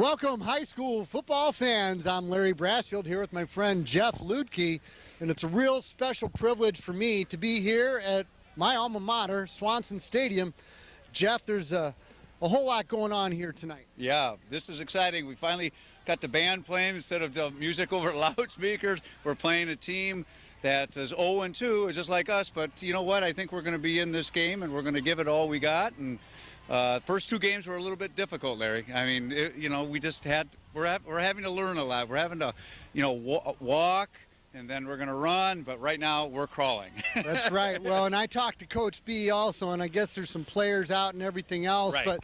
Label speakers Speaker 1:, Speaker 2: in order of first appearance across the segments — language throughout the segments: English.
Speaker 1: Welcome, high school football fans. I'm Larry Brassfield here with my friend Jeff Ludke, and it's a real special privilege for me to be here at my alma mater, Swanson Stadium. Jeff, there's a whole lot going on here tonight.
Speaker 2: Yeah, this is exciting. We finally got the band playing instead of the music over loudspeakers. We're playing a team that is 0-2, just like us, but you know what? I think we're going to be in this game, and we're going to give it all we got. And first two games were a little bit difficult, Larry. I mean, we just we're having to learn a lot. We're having to, walk, and then we're going to run, but right now we're crawling.
Speaker 1: That's right. Well, and I talked to Coach B also, and I guess there's some players out and everything else,
Speaker 2: right.
Speaker 1: But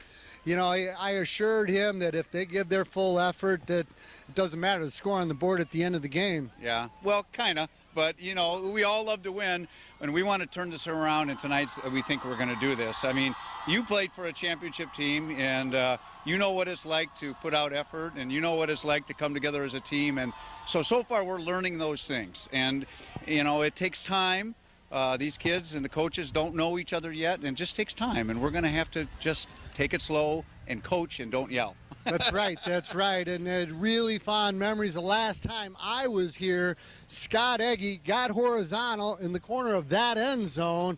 Speaker 1: I assured him that if they give their full effort, that it doesn't matter the score on the board at the end of the game.
Speaker 2: Yeah, well, kind of. But, we all love to win, and we want to turn this around, and tonight we think we're going to do this. I mean, you played for a championship team, and you know what it's like to put out effort, and you know what it's like to come together as a team. And so far we're learning those things. And, it takes time. These kids and the coaches don't know each other yet, and it just takes time. And we're going to have to just take it slow and coach and don't yell.
Speaker 1: That's right, that's right. And really fond memories. The last time I was here, Scott Egge got horizontal in the corner of that end zone,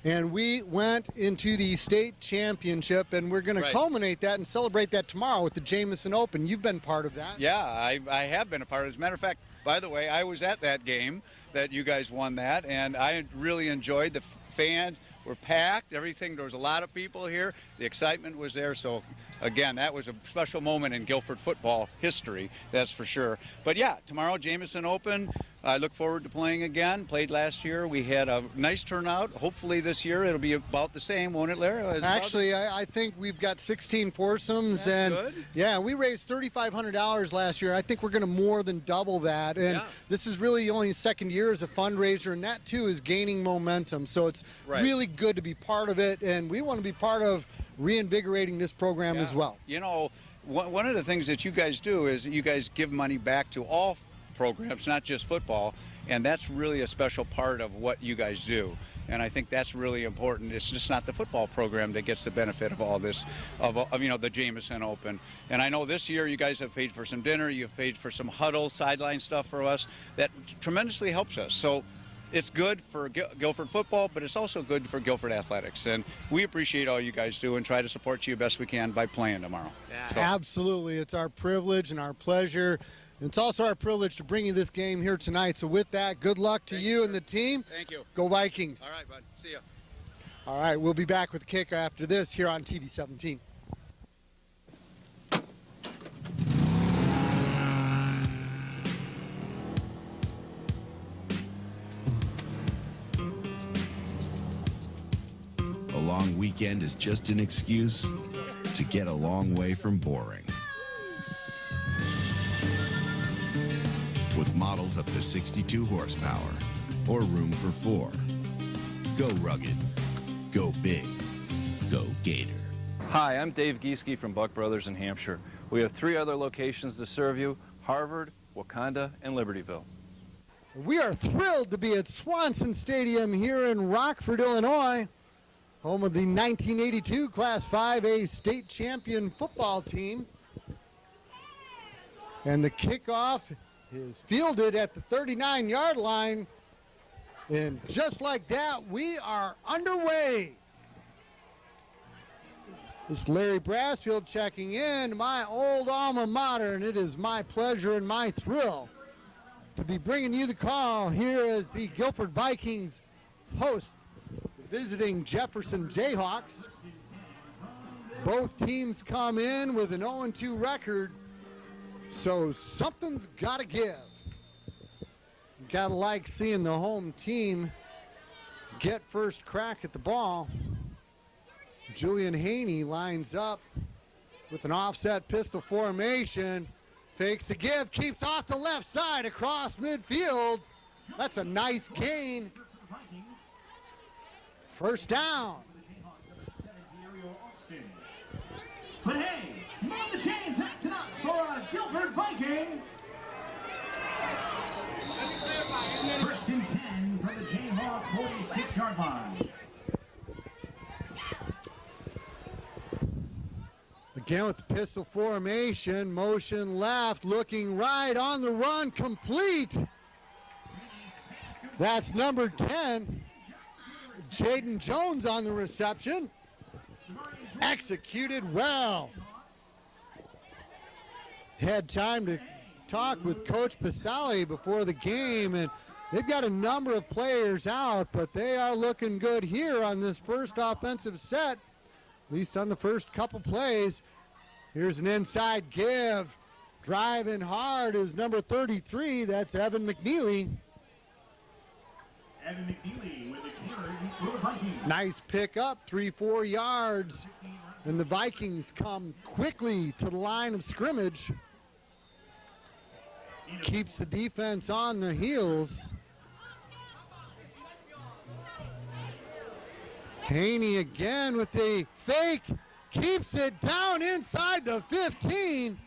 Speaker 1: and we went into the state championship, and we're going to culminate that and celebrate that tomorrow with the Jamison Open. You've been part of that.
Speaker 2: Yeah, I have been a part of it. As a matter of fact, by the way, I was at that game that you guys won that, and I really enjoyed the fans. Were packed, everything. There was a lot of people here. The excitement was there. So, again, that was a special moment in Guilford football history, that's for sure. But, yeah, tomorrow, Jamison Open. I look forward to playing again. Played last year. We had a nice turnout. Hopefully this year it'll be about the same, won't it, Larry?
Speaker 1: Actually, I think we've got 16 foursomes.
Speaker 2: That's
Speaker 1: and
Speaker 2: good.
Speaker 1: Yeah, we raised $3,500 last year. I think we're going to more than double that. And this is really only second year as a fundraiser, and that, too, is gaining momentum. So it's really good to be part of it, and we want to be part of reinvigorating this program as well.
Speaker 2: One of the things that you guys do is you guys give money back to all programs, not just football, and that's really a special part of what you guys do. And I think that's really important. It's just not the football program that gets the benefit of all this, of the Jamison Open. And I know this year you guys have paid for some dinner, you've paid for some huddle, sideline stuff for us. That tremendously helps us. So it's good for Guilford football, but it's also good for Guilford athletics. And we appreciate all you guys do and try to support you best we can by playing tomorrow.
Speaker 1: Yeah. So. Absolutely. It's our privilege and our pleasure. It's also our privilege to bring you this game here tonight. So with that, good luck to you and the team.
Speaker 2: Thank you.
Speaker 1: Go Vikings.
Speaker 2: All right, bud. See ya.
Speaker 1: All right, we'll be back with the kick after this here on TV 17.
Speaker 3: A long weekend is just an excuse to get a long way from boring. With models up to 62 horsepower or room for 4. Go rugged. Go big. Go Gator.
Speaker 4: Hi, I'm Dave Gieske from Buck Brothers in Hampshire. We have 3 other locations to serve you: Harvard, Wakanda, and Libertyville.
Speaker 1: We are thrilled to be at Swanson Stadium here in Rockford, Illinois, home of the 1982 Class 5A state champion football team. And the kickoff is fielded at the 39-yard line. And just like that, we are underway. It's Larry Brassfield checking in, my old alma mater, and it is my pleasure and my thrill to be bringing you the call here as the Guilford Vikings host the visiting Jefferson J-Hawks. Both teams come in with an 0-2 record, so something's got to give. Gotta like seeing the home team get first crack at the ball. Julian Haney lines up with an offset pistol formation. Fakes a give, keeps off the left side across midfield. That's a nice gain. First down.
Speaker 5: But hey, man the chain packs it up for a Guilford Viking. First and 10 from the J-Hawk 46-yard line.
Speaker 1: Again with the pistol formation, motion left, looking right, on the run, complete. That's number 10, Jaden Jones on the reception. Executed well. Had time to talk with Coach Pasali before the game, and they've got a number of players out, but they are looking good here on this first offensive set, at least on the first couple plays. Here's an inside give. Driving hard is number 33. That's Evan McNeely.
Speaker 5: Evan McNeely with the carry for the Vikings.
Speaker 1: Nice pickup, 3-4 yards. And the Vikings come quickly to the line of scrimmage. Keeps the defense on the heels. Haney again with the fake. Keeps it down inside the 15.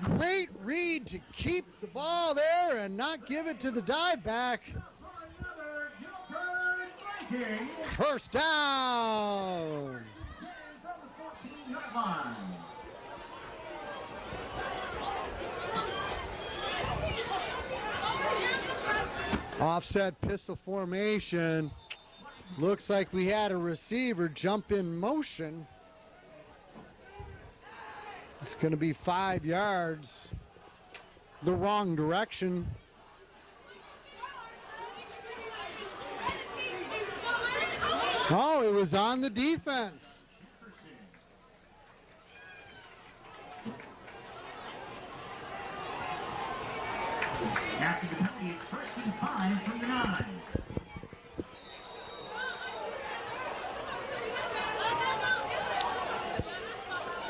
Speaker 1: Great read to keep the ball there and not give it to the dive back. First down. Offset pistol formation. Looks like we had a receiver jump in motion. It's going to be 5 yards the wrong direction. Oh, it was on the defense.
Speaker 5: After the penalty, it's 1st and 5 from the 9.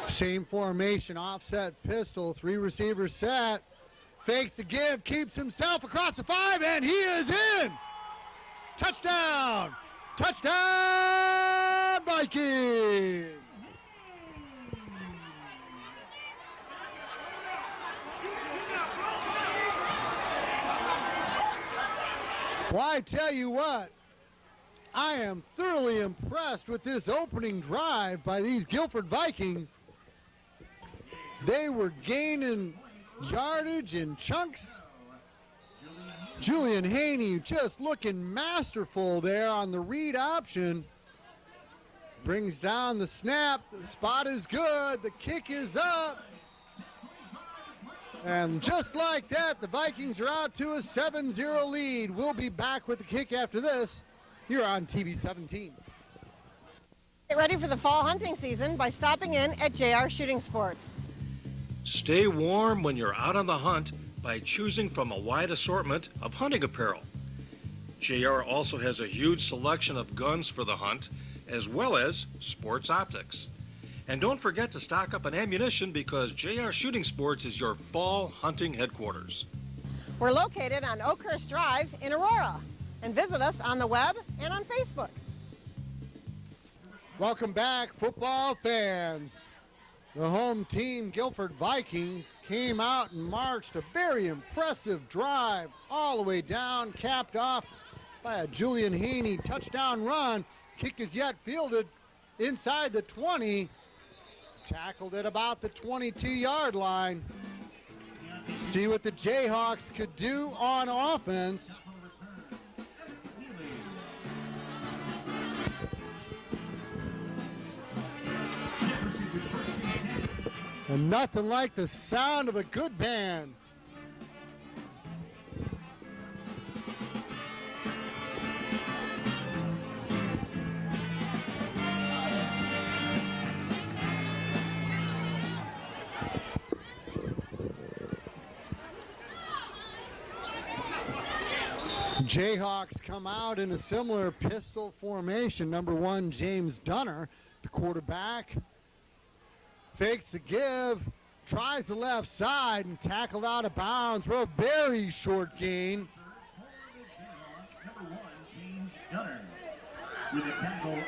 Speaker 1: Same formation, offset pistol, 3 receivers set. Fakes the give, keeps himself across the 5, and he is in. Touchdown! Touchdown, Vikings! Well, I tell you what, I am thoroughly impressed with this opening drive by these Guilford Vikings. They were gaining yardage in chunks. Julian Haney just looking masterful there on the read option. Brings down the snap. The spot is good. The kick is up. And just like that, the Vikings are out to a 7-0 lead. We'll be back with the kick after this here on TV 17.
Speaker 6: Get ready for the fall hunting season by stopping in at JR Shooting Sports.
Speaker 7: Stay warm when you're out on the hunt by choosing from a wide assortment of hunting apparel. JR also has a huge selection of guns for the hunt, as well as sports optics. And don't forget to stock up on ammunition because JR Shooting Sports is your fall hunting headquarters.
Speaker 6: We're located on Oakhurst Drive in Aurora. And visit us on the web and on Facebook.
Speaker 1: Welcome back, football fans. The home team, Guilford Vikings, came out and marched a very impressive drive all the way down, capped off by a Julian Haney touchdown run. Kick is yet fielded inside the 20. Tackled at about the 22-yard line. See what the J-Hawks could do on offense. And nothing like the sound of a good band. Jayhawks come out in a similar pistol formation. Number 1, James Dunner, the quarterback. Fakes the give, tries the left side, and tackled out of bounds for a very short gain.
Speaker 5: Number 1, James Dunner. With a tackle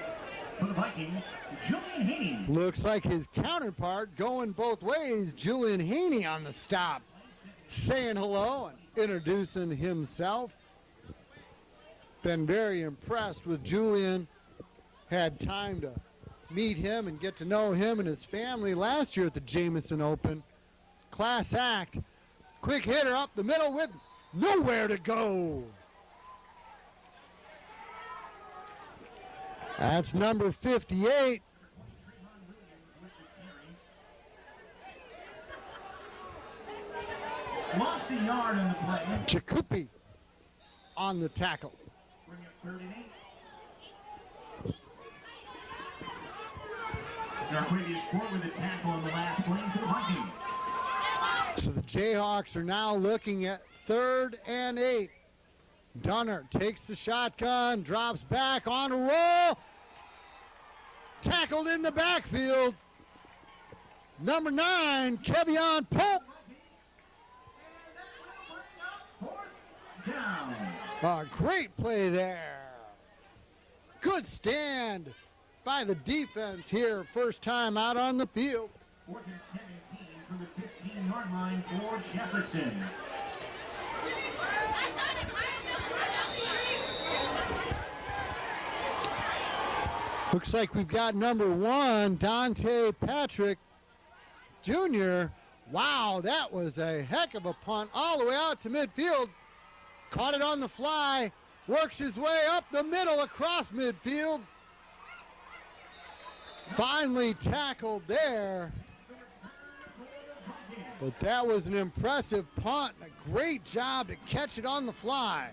Speaker 5: for the Vikings, Julian Haney.
Speaker 1: Looks like his counterpart going both ways. Julian Haney on the stop, saying hello and introducing himself. Been very impressed with Julian. Had time to meet him and get to know him and his family last year at the Jameson Open. Class act. Quick hitter up the middle with nowhere to go. That's number 58.
Speaker 5: Lost a yard on the play.
Speaker 1: Jacoupy on the tackle.
Speaker 5: Bring up 3rd and 8. Our previous score with a tackle on the last play for the Vikings.
Speaker 1: So the Jayhawks are now looking at 3rd and 8. Dunner takes the shotgun, drops back on a roll. Tackled in the backfield. Number 9, Kevion Pope.
Speaker 5: Down.
Speaker 1: A great play there. Good stand by the defense here. First time out on the field.
Speaker 5: 4th and 17 from the 15-yard line for Jefferson.
Speaker 1: Looks like we've got number 1, Dante Patrick Jr. Wow, that was a heck of a punt all the way out to midfield. Caught it on the fly, works his way up the middle across midfield. Finally tackled there. But that was an impressive punt and a great job to catch it on the fly.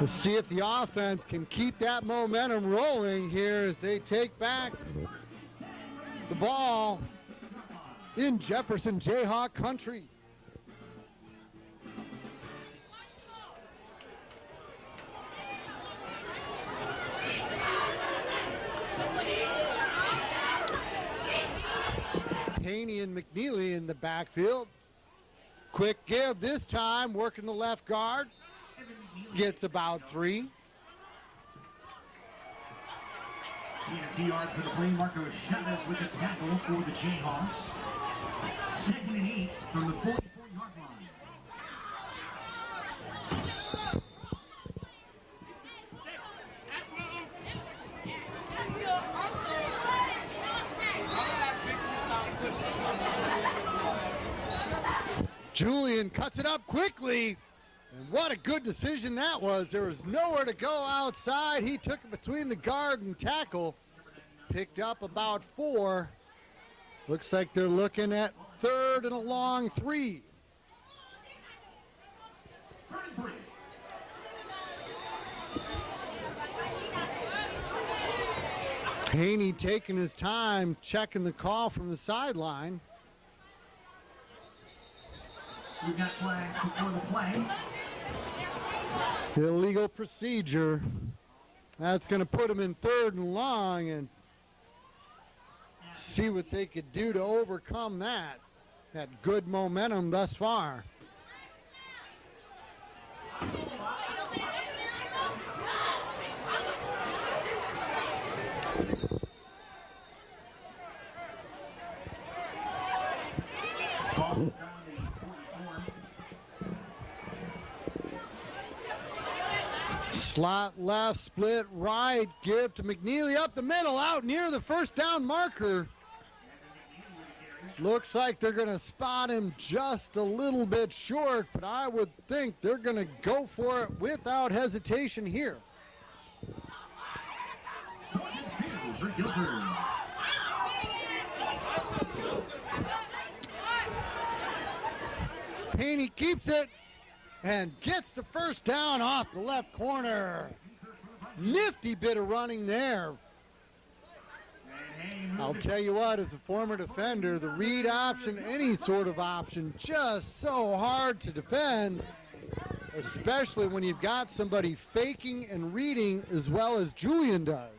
Speaker 1: Let's see if the offense can keep that momentum rolling here as they take back the ball in Jefferson Jayhawk country. Haney and McNeely in the backfield. Quick give this time, working the left guard. Gets about 3.
Speaker 5: 2 yards for the play. Marco Chavez with the tackle for the Jayhawks. 2nd and 8 from the 44-yard line.
Speaker 1: Julian cuts it up quickly. And what a good decision that was. There was nowhere to go outside. He took it between the guard and tackle. Picked up about 4. Looks like they're looking at 3rd and a long 3. Haney taking his time, checking the call from the sideline.
Speaker 5: We've got flags before the play.
Speaker 1: Illegal procedure. That's going to put him in 3rd and long and see what they could do to overcome that. That good momentum thus far. Slot left, split right, give to McNeely up the middle, out near the first down marker. Looks like they're going to spot him just a little bit short, but I would think they're going to go for it without hesitation here. Haney keeps it and gets the first down off the left corner. Nifty bit of running there. I'll tell you what, as a former defender, the read option, any sort of option, just so hard to defend, especially when you've got somebody faking and reading as well as Julian does.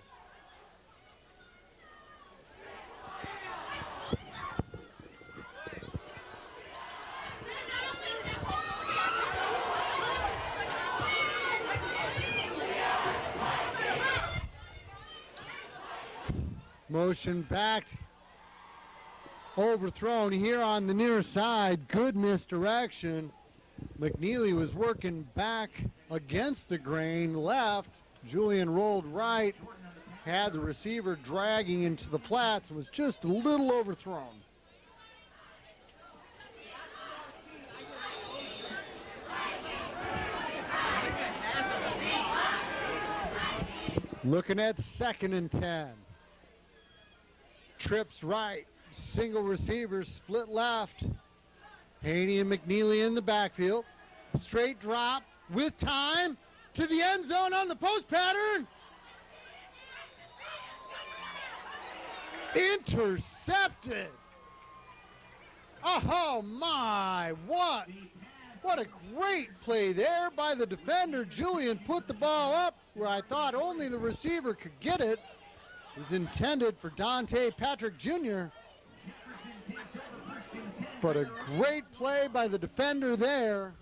Speaker 1: Motion back, overthrown here on the near side. Good misdirection. McNeely was working back against the grain left. Julian rolled right, had the receiver dragging into the flats, and was just a little overthrown. Looking at 2nd and 10. Trips right, single receiver, split left. Haney and McNeely in the backfield. Straight drop with time to the end zone on the post pattern. Intercepted. Oh my, what a great play there by the defender. Julian put the ball up where I thought only the receiver could get it. It was intended for Dante Patrick Jr. But a great play by the defender there.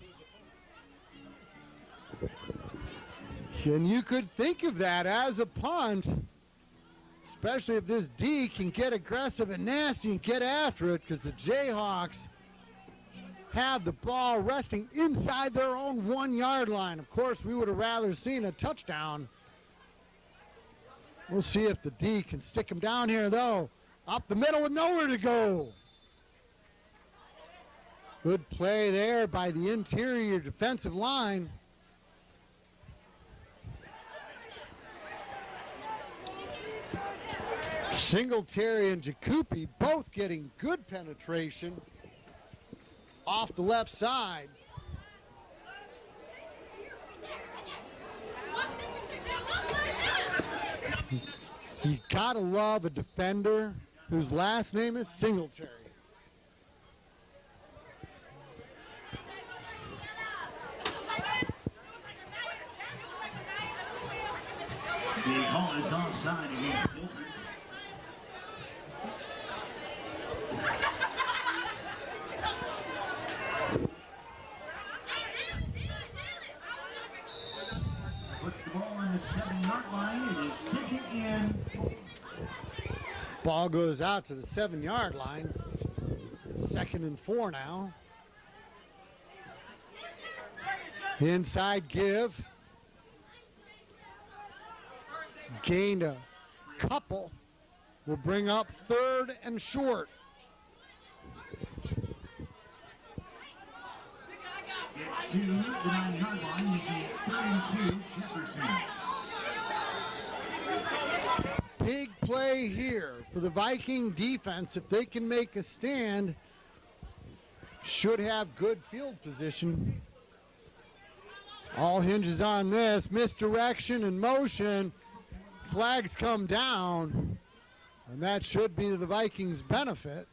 Speaker 1: And you could think of that as a punt, especially if this D can get aggressive and nasty and get after it, because the Jayhawks have the ball resting inside their own 1 yard line. Of course, we would have rather seen a touchdown. We'll see if the D can stick him down here, though. Up the middle with nowhere to go. Good play there by the interior defensive line. Singletary and Jacoupy both getting good penetration off the left side. You gotta love a defender whose last name is Singletary.
Speaker 5: The call is offside against Guilford. Puts the ball on the 7-yard line. It is 2nd and...
Speaker 1: Ball goes out to the 7-yard line. 2nd and 4 now. Inside give. Gained a couple. Will bring up 3rd and short.
Speaker 5: Gets to the 9-yard line. Making it 3rd and 2, Jefferson.
Speaker 1: Big play here for the Viking defense. If they can make a stand, should have good field position. All hinges on this. Misdirection and motion. Flags come down, and that should be to the Vikings' benefit.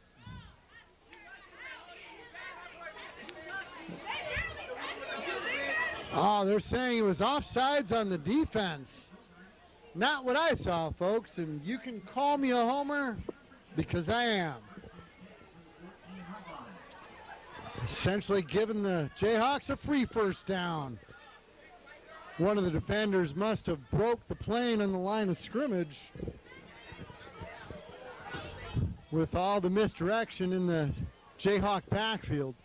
Speaker 1: Oh, they're saying it was offsides on the defense. Not what I saw, folks, and you can call me a homer because I am. Essentially giving the Jayhawks a free first down. One of the defenders must have broke the plane on the line of scrimmage with all the misdirection in the Jayhawk backfield.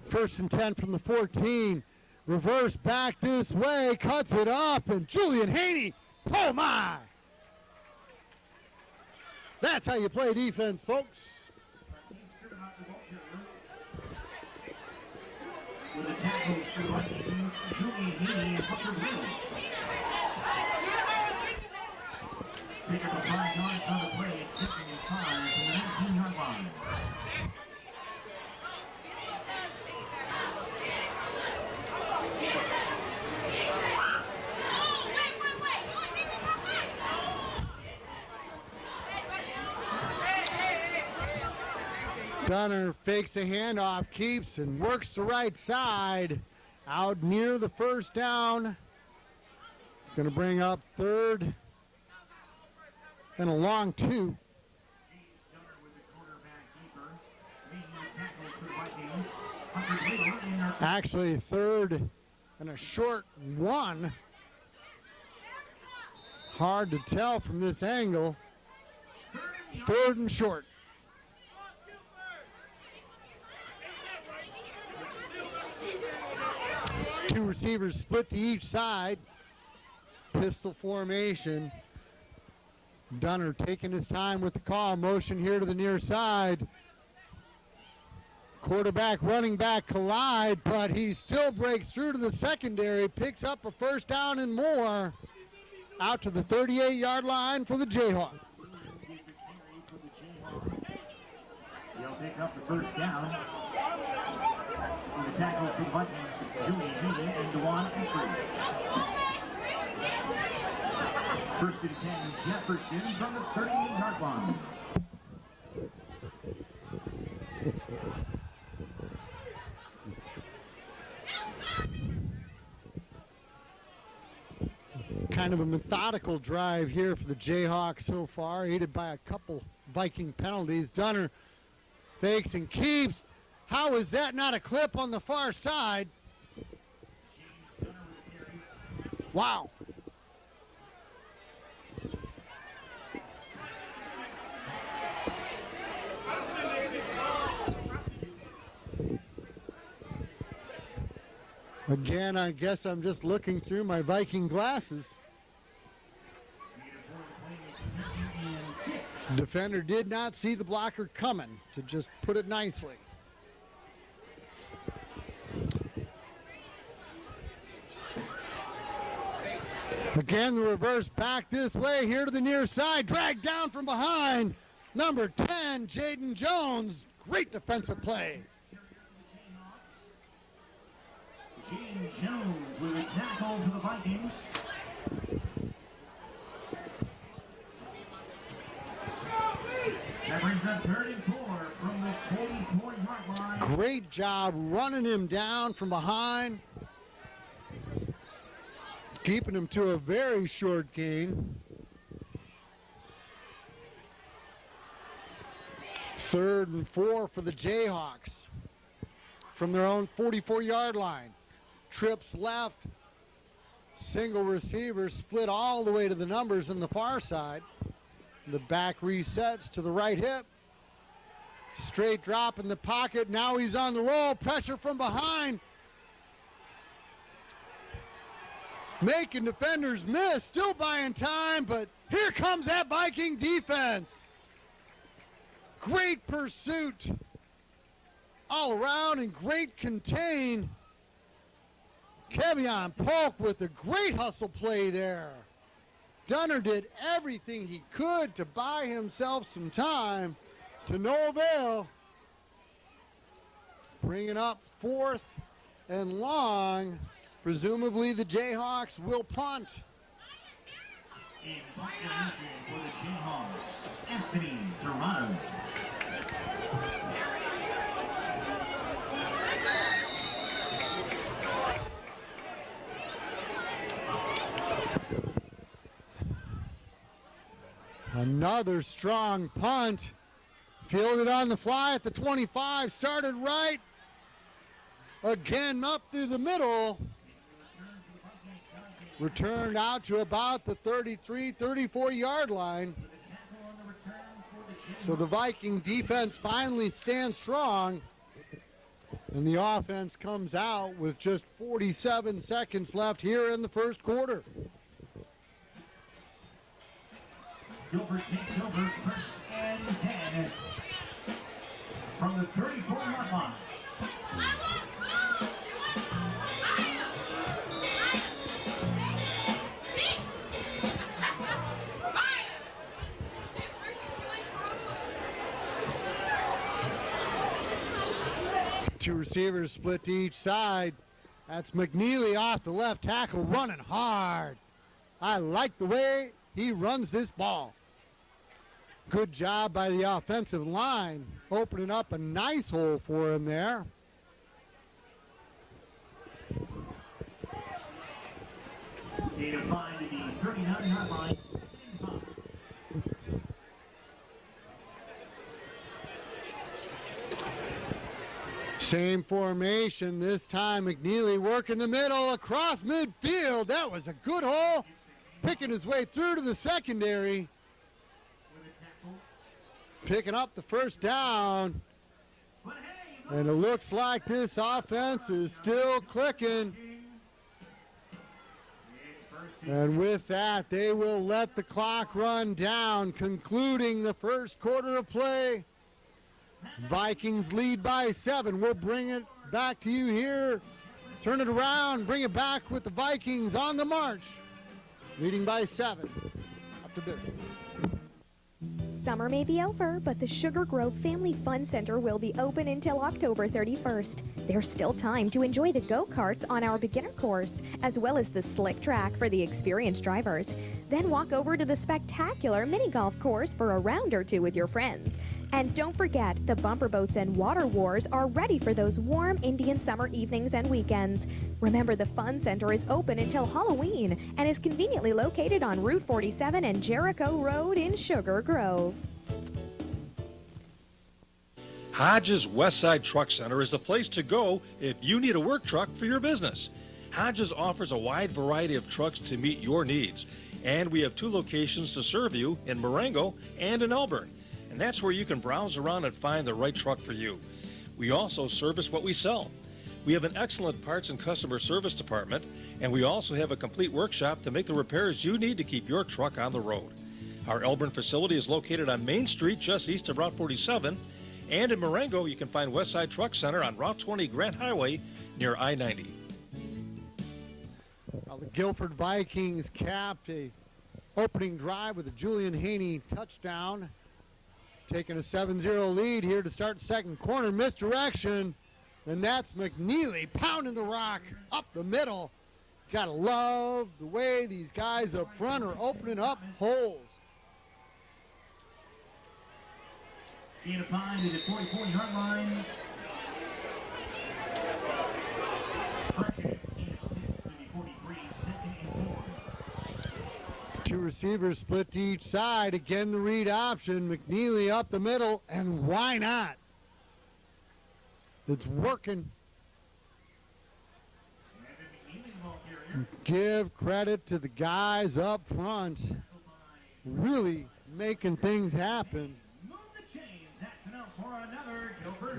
Speaker 1: 1st and 10 from the 14. Reverse back this way, cuts it up, and Julian Haney, oh my! That's how you play defense, folks.
Speaker 5: With the tackles for Vikings, Julian Haney and Butcher Wills. Pick up a 5 yards on the play at 2nd and 5 from the 19-yard line.
Speaker 1: Dunner fakes a handoff, keeps and works the right side out near the first down. It's going to bring up 3rd and a long 2. Actually 3rd and a short 1. Hard to tell from this angle. 3rd and short. Two receivers split to each side. Pistol formation. Dunner taking his time with the call. Motion here to the near side. Quarterback, running back collide, but he still breaks through to the secondary, picks up a first down and more. Out to the 38-yard line for the Jayhawks.
Speaker 5: He'll pick up the first down. On the tackle for the Vikings, Julian Healy and DeJuan Entry. First and 10, Jefferson from the 38-yard line.
Speaker 1: Kind of a methodical drive here for the Jayhawks so far, aided by a couple Viking penalties. Dunner fakes and keeps. How is that not a clip on the far side? Wow. Again, I guess I'm just looking through my Viking glasses. Defender did not see the blocker coming, to just put it nicely. Again, the reverse back this way, here to the near side, dragged down from behind. Number 10, Jaden Jones. Great defensive play.
Speaker 5: Jaden Jones with a tackle for the Vikings. That brings up 3rd and 4 from the 44-yard line.
Speaker 1: Great job running him down from behind. Keeping him to a very short gain. 3rd and 4 for the Jayhawks from their own 44-yard line. Trips left. Single receiver split all the way to the numbers on the far side. The back resets to the right hip. Straight drop in the pocket. Now he's on the roll. Pressure from behind. Making defenders miss. Still buying time, but here comes that Viking defense. Great pursuit all around and great contain. Kevion Polk with a great hustle play there. Dunner did everything he could to buy himself some time, to no avail. Bringing up 4th and long. Presumably the Jayhawks will punt.
Speaker 5: In punt position for the Jayhawks, Anthony Toronto.
Speaker 1: Another strong punt. Fielded on the fly at the 25. Started right. Again up through the middle. Returned out to about the 33, 34-yard line. So the Viking defense finally stands strong. And the offense comes out with just 47 seconds left here in the first quarter.
Speaker 5: Guilford takes over 1st and 10 from the 34-yard line.
Speaker 1: Two receivers split to each side. That's McNeely off the left tackle, running hard. I like the way he runs this ball. Good job by the offensive line, opening up a nice hole for him there.
Speaker 5: Gain of 5 to the 39-yard line.
Speaker 1: Same formation, this time McNeely working the middle across midfield. That was a good hole, picking his way through to the secondary. Picking up the first down. And it looks like this offense is still clicking. And with that, they will let the clock run down, concluding the first quarter of play. Vikings lead by 7. We'll bring it back to you here. Turn it around, bring it back with the Vikings on the march. Leading by 7. After this.
Speaker 8: Summer may be over, but the Sugar Grove Family Fun Center will be open until October 31st. There's still time to enjoy the go-karts on our beginner course, as well as the slick track for the experienced drivers. Then walk over to the spectacular mini golf course for a round or two with your friends. And don't forget, the bumper boats and water wars are ready for those warm Indian summer evenings and weekends. Remember, the Fun Center is open until Halloween and is conveniently located on Route 47 and Jericho Road in Sugar Grove.
Speaker 7: Hodges Westside Truck Center is the place to go if you need a work truck for your business. Hodges offers a wide variety of trucks to meet your needs, and we have 2 locations to serve you in Marengo and in Elburn. And that's where you can browse around and find the right truck for you. We also service what we sell. We have an excellent parts and customer service department, and we also have a complete workshop to make the repairs you need to keep your truck on the road. Our Elburn facility is located on Main Street, just east of Route 47, and in Marengo, you can find Westside Truck Center on Route 20 Grant Highway near I-90.
Speaker 1: Well, the Guilford Vikings capped a opening drive with a Julian Haney touchdown. Taking a 7-0 lead here to start second quarter. Misdirection. And that's McNeely pounding the rock up the middle. Gotta love the way these guys up front are opening up holes.
Speaker 5: Gain of 5 to the 44-yard line. Gain of 6 to the 43, 2nd and 4.
Speaker 1: 2 receivers split to each side. Again, the read option. McNeely up the middle, and why not? It's working. Give credit to the guys up front. Really making things happen.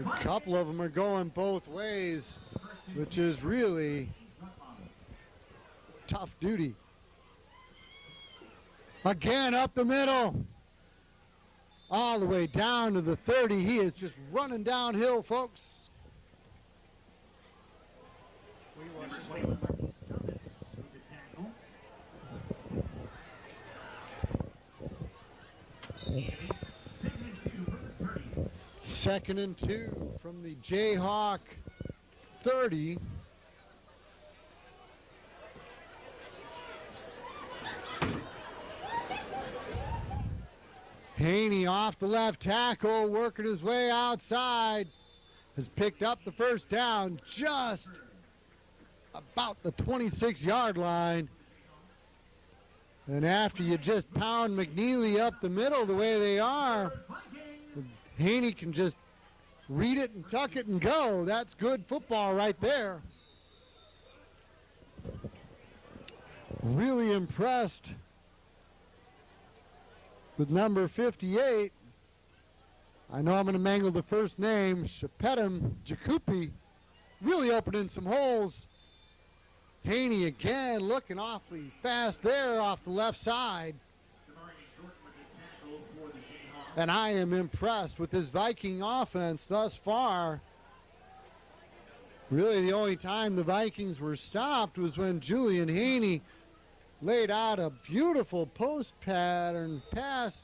Speaker 1: A couple of them are going both ways, which is really tough duty. Again, up the middle. All the way down to the 30. He is just running downhill, folks. Second and 2 from the J-Hawk 30. Haney off the left tackle, working his way outside, has picked up the first down just about the 26-yard line. And after you just pound McNeely up the middle the way they are, Haney can just read it and tuck it and go. That's good football right there. Really impressed with number 58. I know I'm going to mangle the first name, Shapetum Jakupi, really opening some holes. Haney again looking awfully fast there off the left side. And I am impressed with this Viking offense thus far. Really the only time the Vikings were stopped was when Julian Haney laid out a beautiful post pattern pass,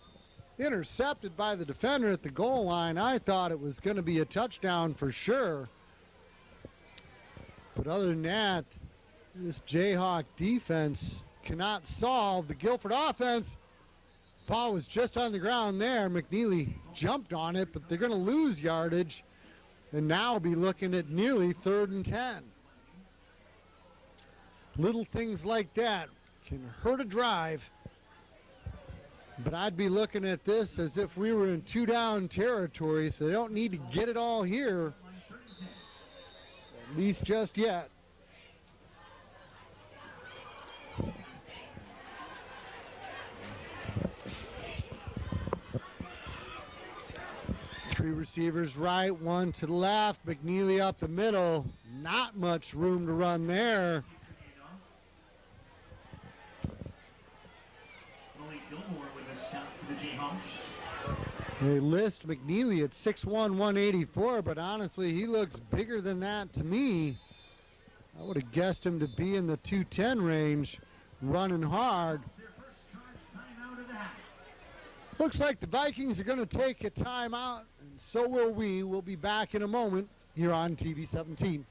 Speaker 1: intercepted by the defender at the goal line. I thought it was going to be a touchdown for sure. But other than that, this Jayhawk defense cannot solve the Guilford offense. Ball was just on the ground there. McNeely jumped on it, but they're going to lose yardage and now be looking at nearly 3rd and 10. Little things like that can hurt a drive, but I'd be looking at this as if we were in 2-down territory, so they don't need to get it all here, at least just yet. Three receivers right, one to the left. McNeely up the middle. Not much room to run there. They list McNeely at 6'1", 184, but honestly, he looks bigger than that to me. I would have guessed him to be in the 210 range, running hard. Looks like the Vikings are going to take a timeout, and so will we. We'll be back in a moment here on TV 17.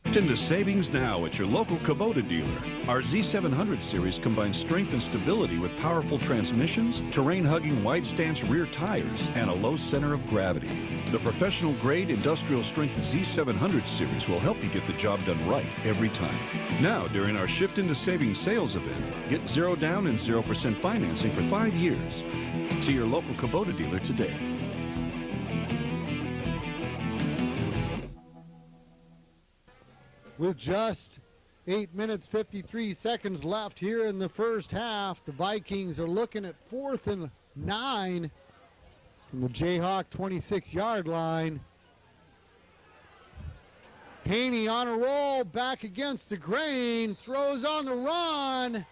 Speaker 9: Shift into savings now at your local Kubota dealer. Our Z700 series combines strength and stability with powerful transmissions, terrain-hugging wide-stance rear tires, and a low center of gravity. The professional-grade industrial-strength Z700 series will help you get the job done right every time. Now, during our Shift into Savings sales event, get 0 down and 0% financing for 5 years. See your local Kubota dealer today.
Speaker 1: With just 8 minutes, 53 seconds left here in the first half, the Vikings are looking at 4th and 9 from the J-Hawk 26-yard line. Haney on a roll, back against the grain, throws on the run,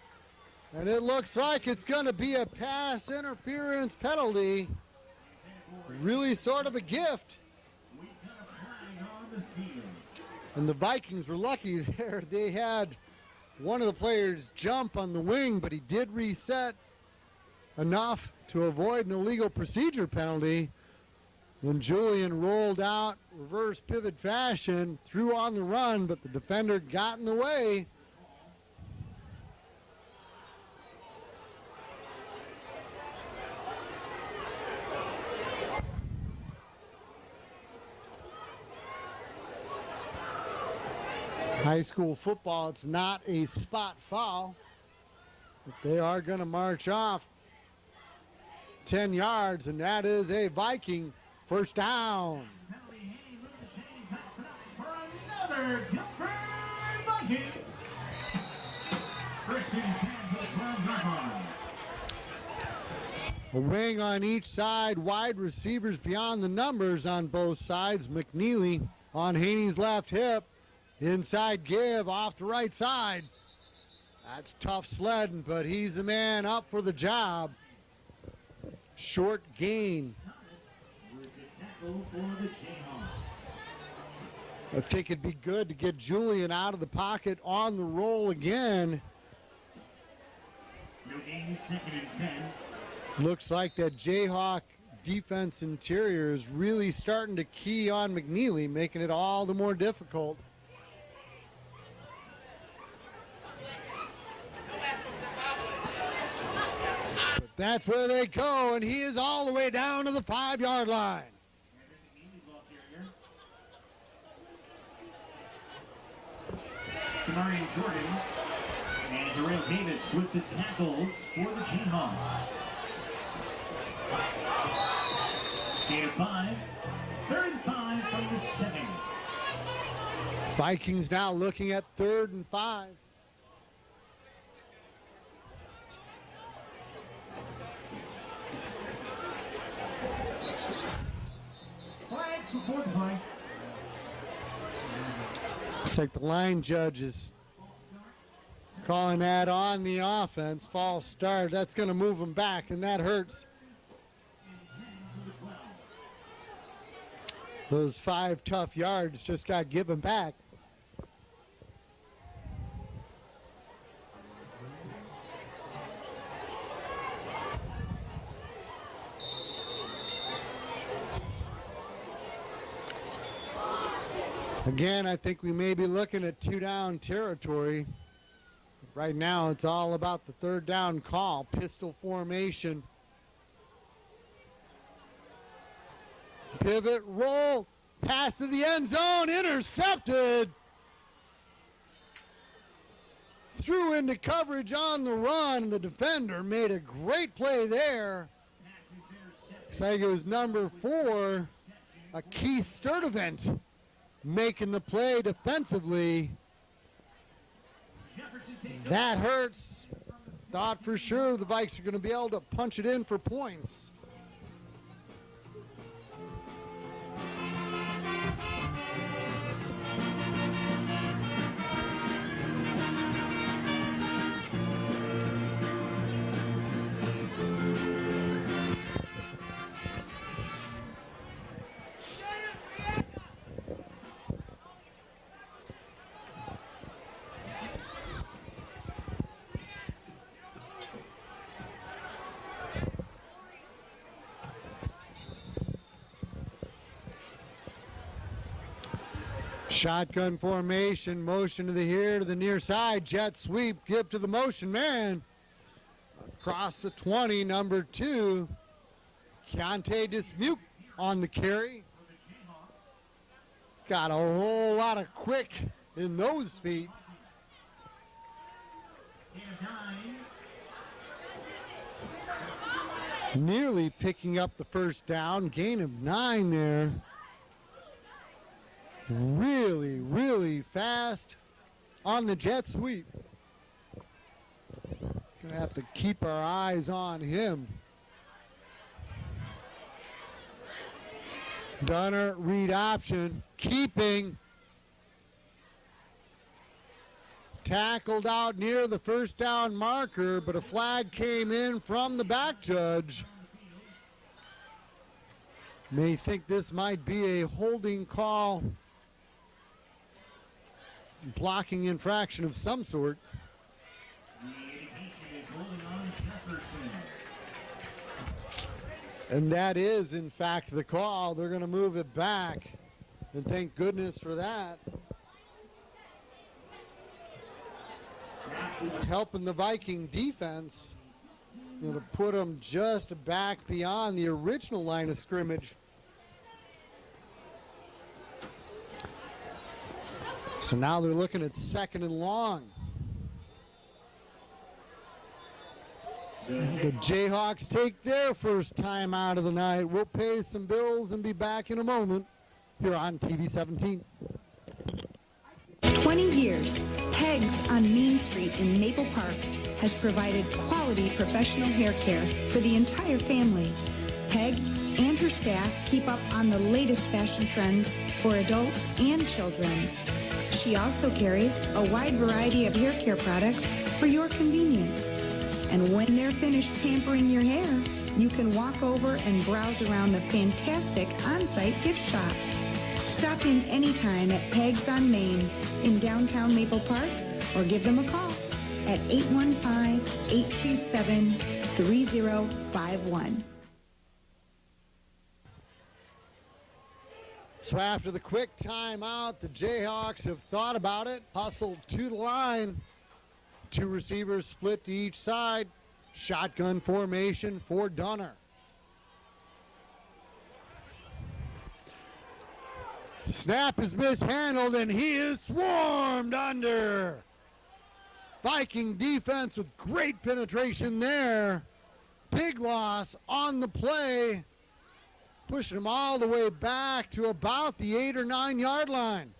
Speaker 1: and it looks like it's going to be a pass interference penalty. Really sort of a gift. And the Vikings were lucky there. They had one of the players jump on the wing, but he did reset enough to avoid an illegal procedure penalty. Then Julian rolled out, reverse pivot fashion, threw on the run, but the defender got in the way. High school football, it's not a spot foul, but they are going to march off 10 yards, and that is a Viking first down.
Speaker 5: Another Guilford Viking. First and 10 for the 12-yard line.
Speaker 1: A wing on each side, wide receivers beyond the numbers on both sides. McNeely on Haney's left hip. Inside give off the right side. That's tough sledding, but he's the man up for the job. Short gain. I think it'd be good to get Julian out of the pocket on the roll again.
Speaker 5: No gain, 2nd and 10.
Speaker 1: Looks like that J-Hawk defense interior is really starting to key on McNeely, making it all the more difficult. That's where they go, and he is all the way down to the 5-yard line.
Speaker 5: Kamarian Jordan and Darrell Davis with the tackles for the J-Hawks. Gain of 5, 3rd and 5 from the 7.
Speaker 1: Vikings now looking at 3rd and 5. Looks like the line judge is calling that on the offense. False start. That's going to move them back, and that hurts. Those 5 tough yards just got given back. Again, I think we may be looking at 2-down territory. Right now, it's all about the 3rd down call. Pistol formation. Pivot, roll, pass to the end zone, intercepted. Threw into coverage on the run, and the defender made a great play there. Looks like it was number 4, a Keith Sturdivant, making the play defensively. That hurts. Thought for sure the Vikes are going to be able to punch it in for points. Shotgun formation, motion to the here to the near side, jet sweep, give to the motion man. Across the 20, number 2, Keontae Dismuke on the carry. It's got a whole lot of quick in those feet. Nearly picking up the first down, gain of 9 there. Really, really fast on the jet sweep. Gonna have to keep our eyes on him. Dunner, read option, keeping. Tackled out near the first down marker, but a flag came in from the back judge. May think this might be a holding call, blocking infraction of some sort. And that is, in fact, the call. They're going to move it back, and thank goodness for that. Helping the Viking defense, going to put them just back beyond the original line of scrimmage. So now they're looking at 2nd and long. The Jayhawks take their first time out of the night. We'll pay some bills and be back in a moment here on TV 17.
Speaker 10: 20 years, Peg's on Main Street in Maple Park has provided quality professional hair care for the entire family. Peg and her staff keep up on the latest fashion trends for adults and children. She also carries a wide variety of hair care products for your convenience. And when they're finished pampering your hair, you can walk over and browse around the fantastic on-site gift shop. Stop in anytime at Peg's on Main in downtown Maple Park or give them a call at 815-827-3051.
Speaker 1: So after the quick timeout, the Jayhawks have thought about it, hustled to the line. 2 receivers split to each side. Shotgun formation for Dunner. Snap is mishandled and he is swarmed under. Viking defense with great penetration there. Big loss on the play. Pushing him all the way back to about the 8 or 9 yard line.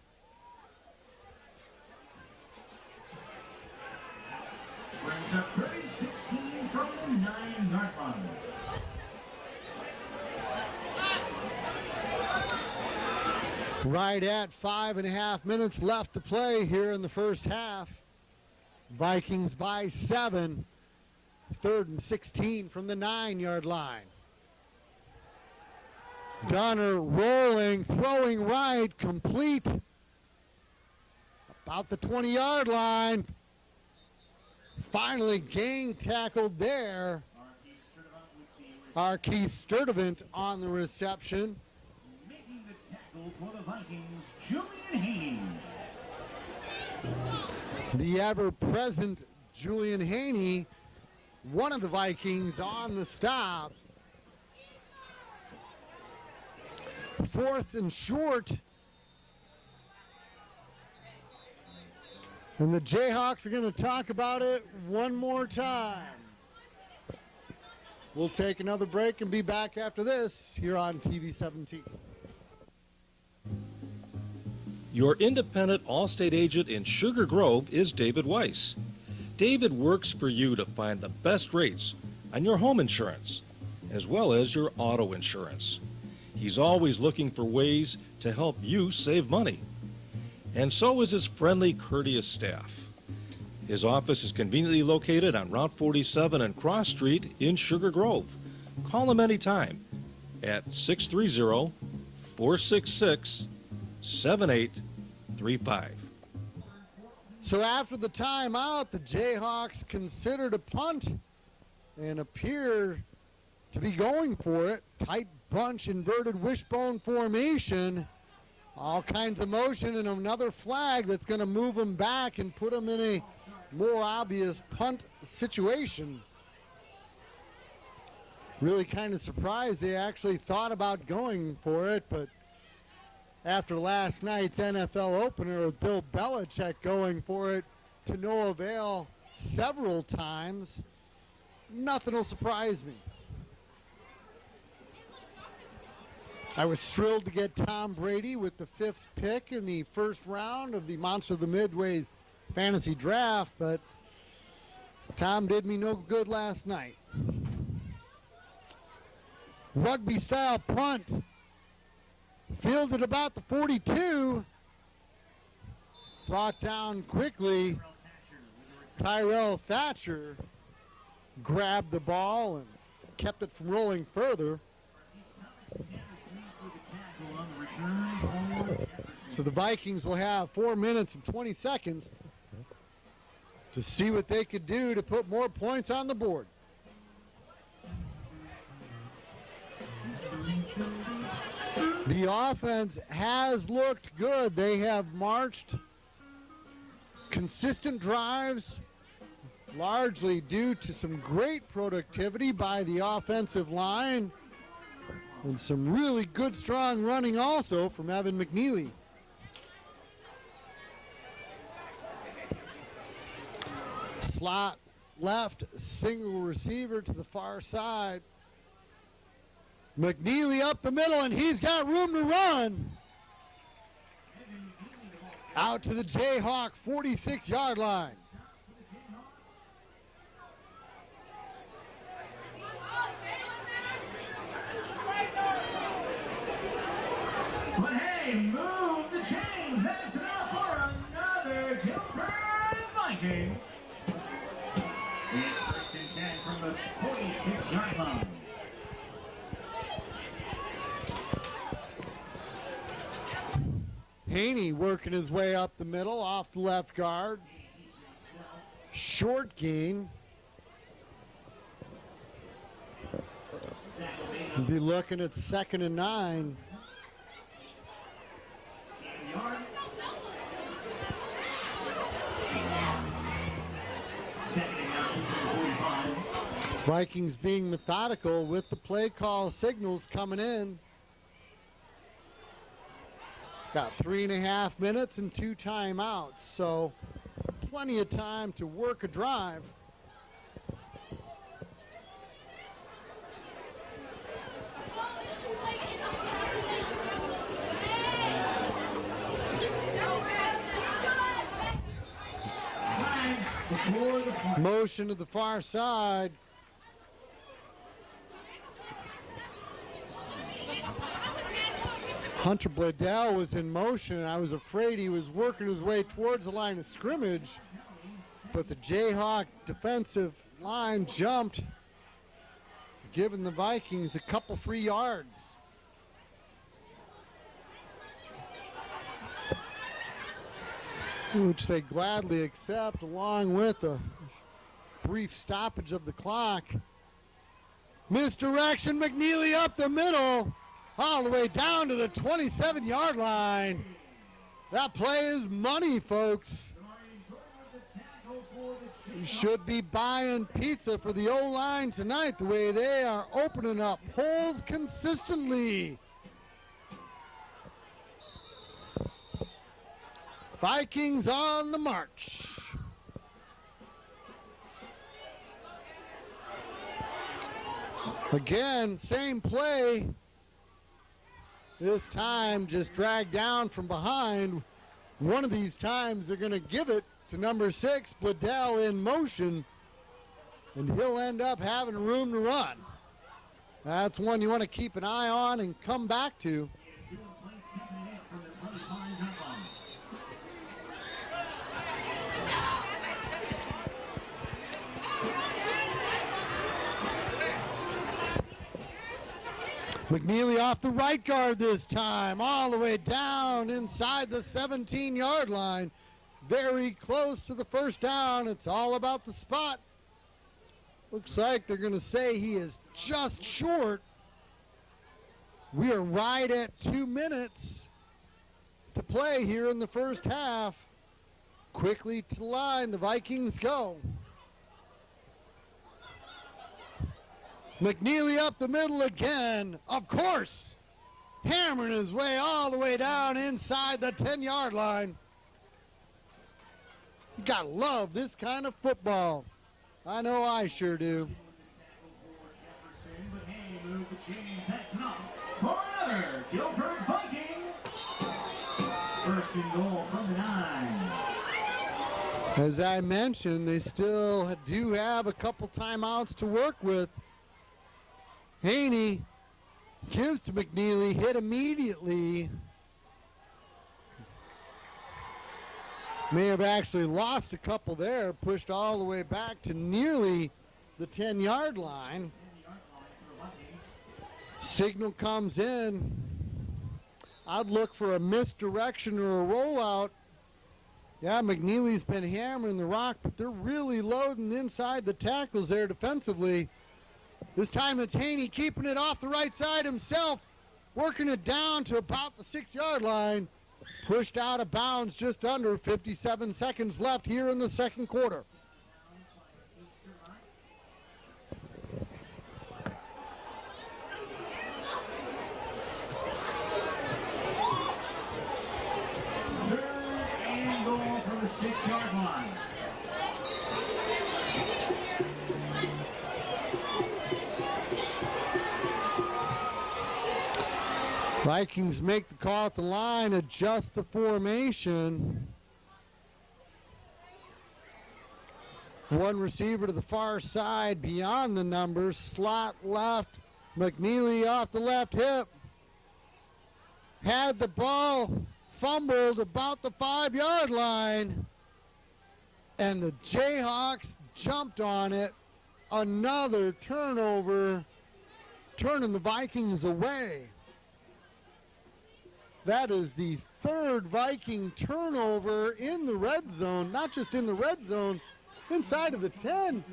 Speaker 5: Brings up 30-16 from the 9 yard line.
Speaker 1: Right at 5.5 minutes left to play here in the first half. Vikings by 7. 3rd and 16 from the 9 yard line. Dunner rolling, throwing right, complete. About the 20 yard line. Finally gang tackled there. Keith Sturdivant on the reception.
Speaker 5: Making the tackle for the Vikings, Julian Haney.
Speaker 1: The ever-present Julian Haney, one of the Vikings on the stop. 4th and short. And the Jayhawks are going to talk about it one more time. We'll take another break and be back after this here on TV 17.
Speaker 7: Your independent Allstate agent in Sugar Grove is David Weiss. David works for you to find the best rates on your home insurance, as well as your auto insurance. He's always looking for ways to help you save money. And so is his friendly, courteous staff. His office is conveniently located on Route 47 and Cross Street in Sugar Grove. Call him anytime at 630-466-7835.
Speaker 1: So after the timeout, the Jayhawks considered a punt and appear to be going for it. Tight bunch, inverted wishbone formation. All kinds of motion and another flag that's going to move them back and put them in a more obvious punt situation. Really kind of surprised they actually thought about going for it, but after last night's NFL opener with Bill Belichick going for it to no avail several times, nothing will surprise me. I was thrilled to get Tom Brady with the 5th pick in the first round of the Monster of the Midway fantasy draft, but Tom did me no good last night. Rugby style punt. Fielded about the 42. Brought down quickly. Tyrell Thatcher grabbed the ball and kept it from rolling further. So the Vikings will have 4 minutes and 20 seconds to see what they could do to put more points on the board. The offense has looked good. They have marched consistent drives, largely due to some great productivity by the offensive line and some really good, strong running also from Evan McNeely. Slot left, single receiver to the far side. McNeely up the middle, and he's got room to run. Out to the J-Hawk 46-yard line.
Speaker 5: But hey, move the chains. That's enough for another Guilford Viking. It's 1st and 10 from the 46-yard line.
Speaker 1: Haney working his way up the middle, off the left guard. Short gain. We'll be looking at 2nd and 9. Vikings being methodical with the play call signals coming in. Got 3.5 minutes and 2 timeouts, so plenty of time to work a drive. Motion to the far side. Hunter Bledell was in motion. I was afraid he was working his way towards the line of scrimmage, but the Jayhawk defensive line jumped, giving the Vikings a couple free yards. Which they gladly accept, along with a brief stoppage of the clock. Misdirection, McNeely up the middle, all the way down to the 27-yard line. That play is money, folks. You should be buying pizza for the O-line tonight, the way they are opening up holes consistently. Vikings on the march. Again, same play. This time just dragged down from behind. One of these times they're going to give it to number 6, Bledell in motion, and he'll end up having room to run. That's one you want to keep an eye on and come back to. McNeely off the right guard this time, all the way down inside the 17-yard line. Very close to the first down. It's all about the spot. Looks like they're going to say he is just short. We are right at 2 minutes. to play here in the first half. Quickly to the line, the Vikings go. McNeely up the middle again, of course, hammering his way all the way down inside the 10-yard line. You gotta love this kind of football. I know I sure do.
Speaker 5: For another Guilford Viking. First and goal from the 9.
Speaker 1: As I mentioned, they still do have a couple timeouts to work with. Haney gives to McNeely, hit immediately. May have actually lost a couple there, pushed all the way back to nearly the 10-yard line. Signal comes in. I'd look for a misdirection or a rollout. Yeah, McNeely's been hammering the rock, but they're really loading inside the tackles there defensively. This time it's Haney keeping it off the right side himself, working it down to about the 6-yard line. Pushed out of bounds just under 57 seconds left here in the second quarter.
Speaker 5: Third and goal from the 6-yard line.
Speaker 1: Vikings make the call at the line, adjust the formation. One receiver to the far side beyond the numbers, slot left, McNeely off the left hip. Had the ball, fumbled about the 5-yard line, and the J-Hawks jumped on it. Another turnover, turning the Vikings away. That is the third Viking turnover in the red zone, not just in the red zone, inside of the 10.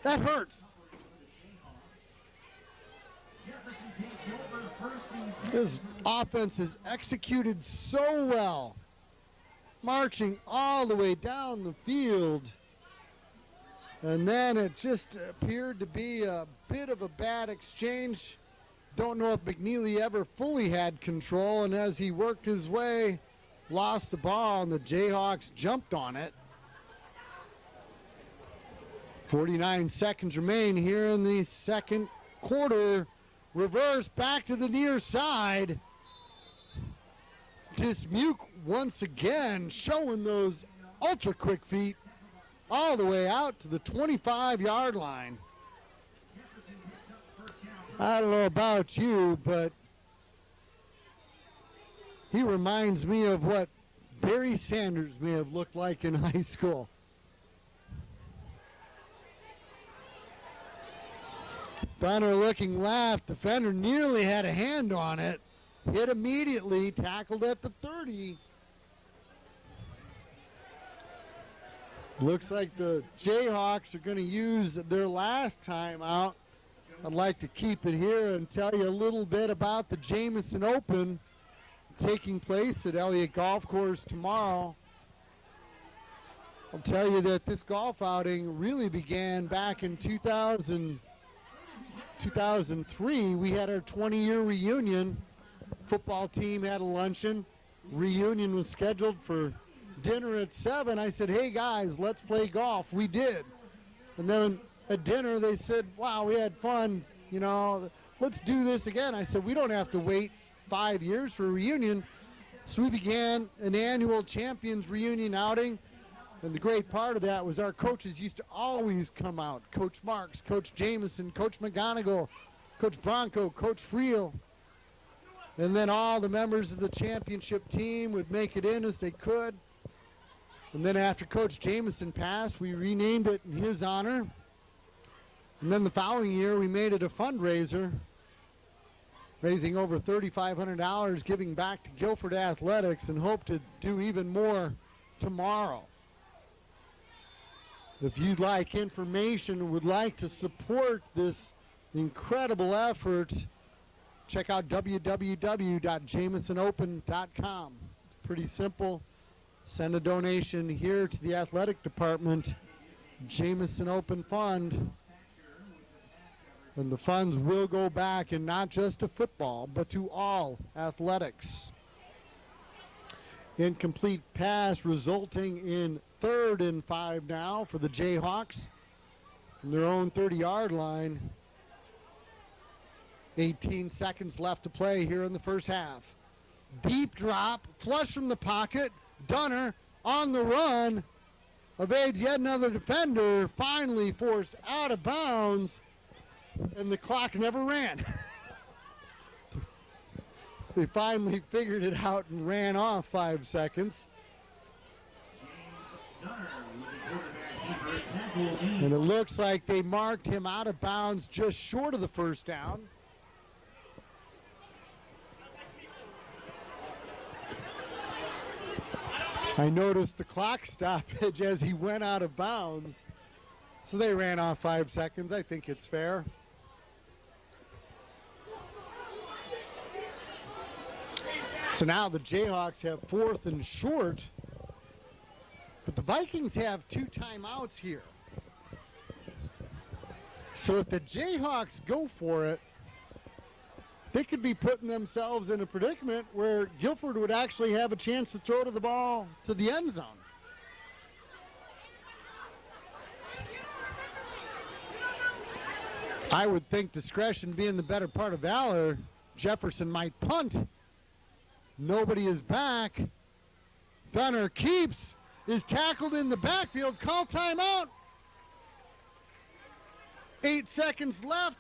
Speaker 1: That hurts. This offense is executed so well, marching all the way down the field. And then it just appeared to be a bit of a bad exchange. Don't know if McNeely ever fully had control, and as he worked his way, lost the ball, and the Jayhawks jumped on it. 49 seconds remain here in the second quarter. Reverse back to the near side. Dismuke once again showing those ultra quick feet all the way out to the 25-yard line. I don't know about you, but he reminds me of what Barry Sanders may have looked like in high school. Defender looking left. Defender nearly had a hand on it. Hit immediately, tackled at the 30. Looks like the Jayhawks are going to use their last timeout. I'd like to keep it here and tell you a little bit about the Jamison Open taking place at Elliott Golf Course tomorrow. I'll tell you that this golf outing really began back in 2003. We had our 20-year reunion. Football team had a luncheon. Reunion was scheduled for dinner at 7. I said, hey guys, let's play golf. We did. And then at dinner, they said, wow, we had fun, you know, let's do this again. I said, we don't have to wait 5 years for a reunion. So we began an annual Champions Reunion outing. And the great part of that was our coaches used to always come out. Coach Marks, Coach Jamison, Coach McGonigal, Coach Bronco, Coach Friel. And then all the members of the championship team would make it in as they could. And then after Coach Jamison passed, we renamed it in his honor. And then the following year, we made it a fundraiser, raising over $3,500, giving back to Guilford Athletics, and hope to do even more tomorrow. If you'd like information or would like to support this incredible effort, check out www.jamisonopen.com. Pretty simple. Send a donation here to the athletic department, Jameson Open Fund. And the funds will go back, and not just to football, but to all athletics. Incomplete pass resulting in 3rd and 5 now for the J-Hawks from their own 30-yard line. 18 seconds left to play here in the first half. Deep drop, flush from the pocket. Dunner on the run. Evades yet another defender. Finally forced out of bounds. And the clock never ran. They finally figured it out and ran off 5 seconds. And it looks like they marked him out of bounds just short of the first down. I noticed the clock stoppage as he went out of bounds. So they ran off 5 seconds. I think it's fair. So now the Jayhawks have 4th and short, but the Vikings have 2 timeouts here. So if the Jayhawks go for it, they could be putting themselves in a predicament where Guilford would actually have a chance to throw the ball to the end zone. I would think, discretion being the better part of valor, Jefferson might punt. Nobody is back. Dunner keeps, is tackled in the backfield. Call timeout. 8 seconds left.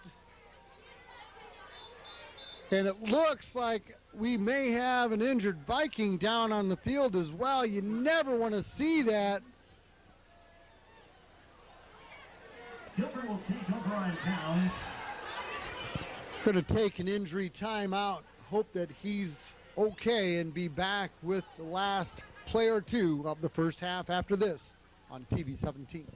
Speaker 1: And it looks like we may have an injured Viking down on the field as well. You never want to see that.
Speaker 5: Guilford will take over on downs.
Speaker 1: Going to take an injury timeout. Hope that he's okay and be back with the last play or two of the first half after this on TV 17.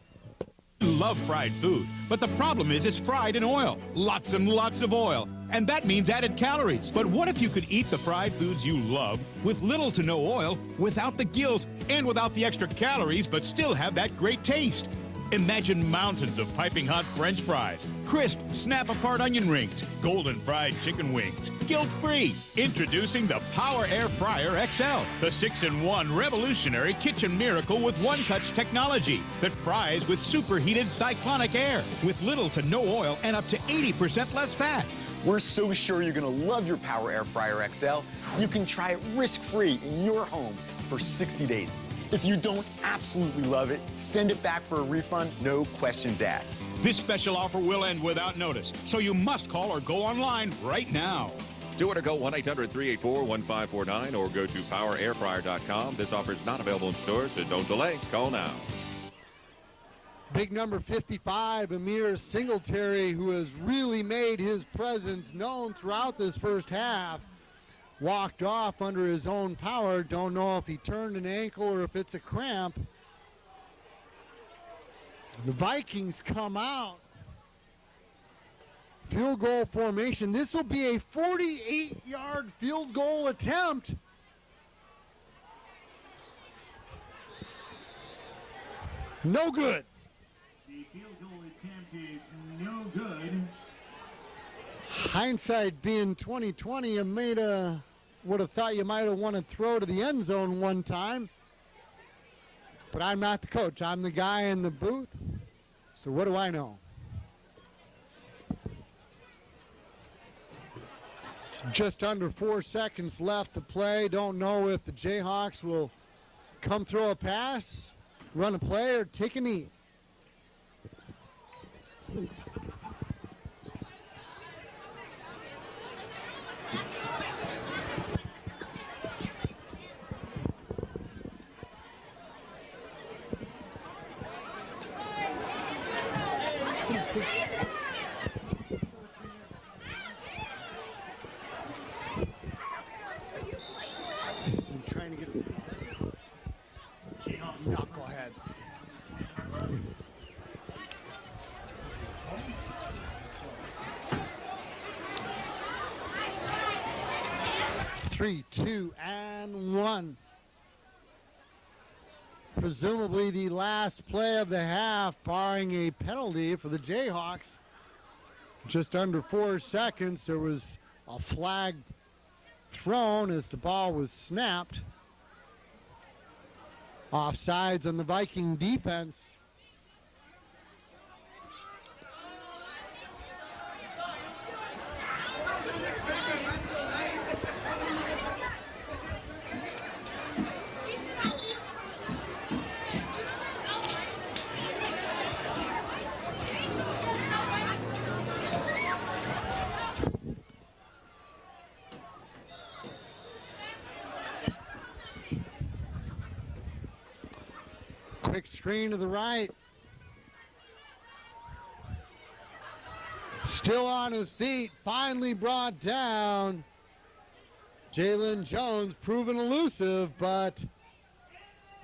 Speaker 11: Love fried food, but the problem is it's fried in oil. Lots and lots of oil. And that means added calories. But what if you could eat the fried foods you love with little to no oil, without the guilt, and without the extra calories, but still have that great taste? Imagine mountains of piping hot French fries, crisp, snap-apart onion rings, golden fried chicken wings, guilt-free. Introducing the Power Air Fryer XL, the 6-in-1 revolutionary kitchen miracle with one-touch technology that fries with superheated cyclonic air, with little to no oil and up to 80% less fat.
Speaker 12: We're so sure you're going to love your Power Air Fryer XL. You can try it risk-free in your home for 60 days. If you don't absolutely love it, send it back for a refund, no questions asked.
Speaker 11: This special offer will end without notice, so you must call or go online right now.
Speaker 13: To order, go 1-800-384-1549 or go to powerairfryer.com. This offer is not available in stores, so don't delay. Call now.
Speaker 1: Big number 55, Amir Singletary, who has really made his presence known throughout this first half, walked off under his own power. Don't know if he turned an ankle or if it's a cramp. The Vikings come out. Field goal formation. This will be a 48-yard field goal attempt. No good.
Speaker 5: The field goal attempt is no good.
Speaker 1: Hindsight being 2020, you would have thought you might have wanted to throw to the end zone one time. But I'm not the coach. I'm the guy in the booth. So what do I know? Just under 4 seconds left to play. Don't know if the Jayhawks will come throw a pass, run a play, or take a knee. No, go ahead. Three, two, and one. presumably the last play of the half, barring a penalty for the J-Hawks. Just under 4 seconds, there was a flag thrown as the ball was snapped. Offsides on the Viking defense. Quick screen to the right. Still on his feet, finally brought down. Jalen Jones proven elusive, but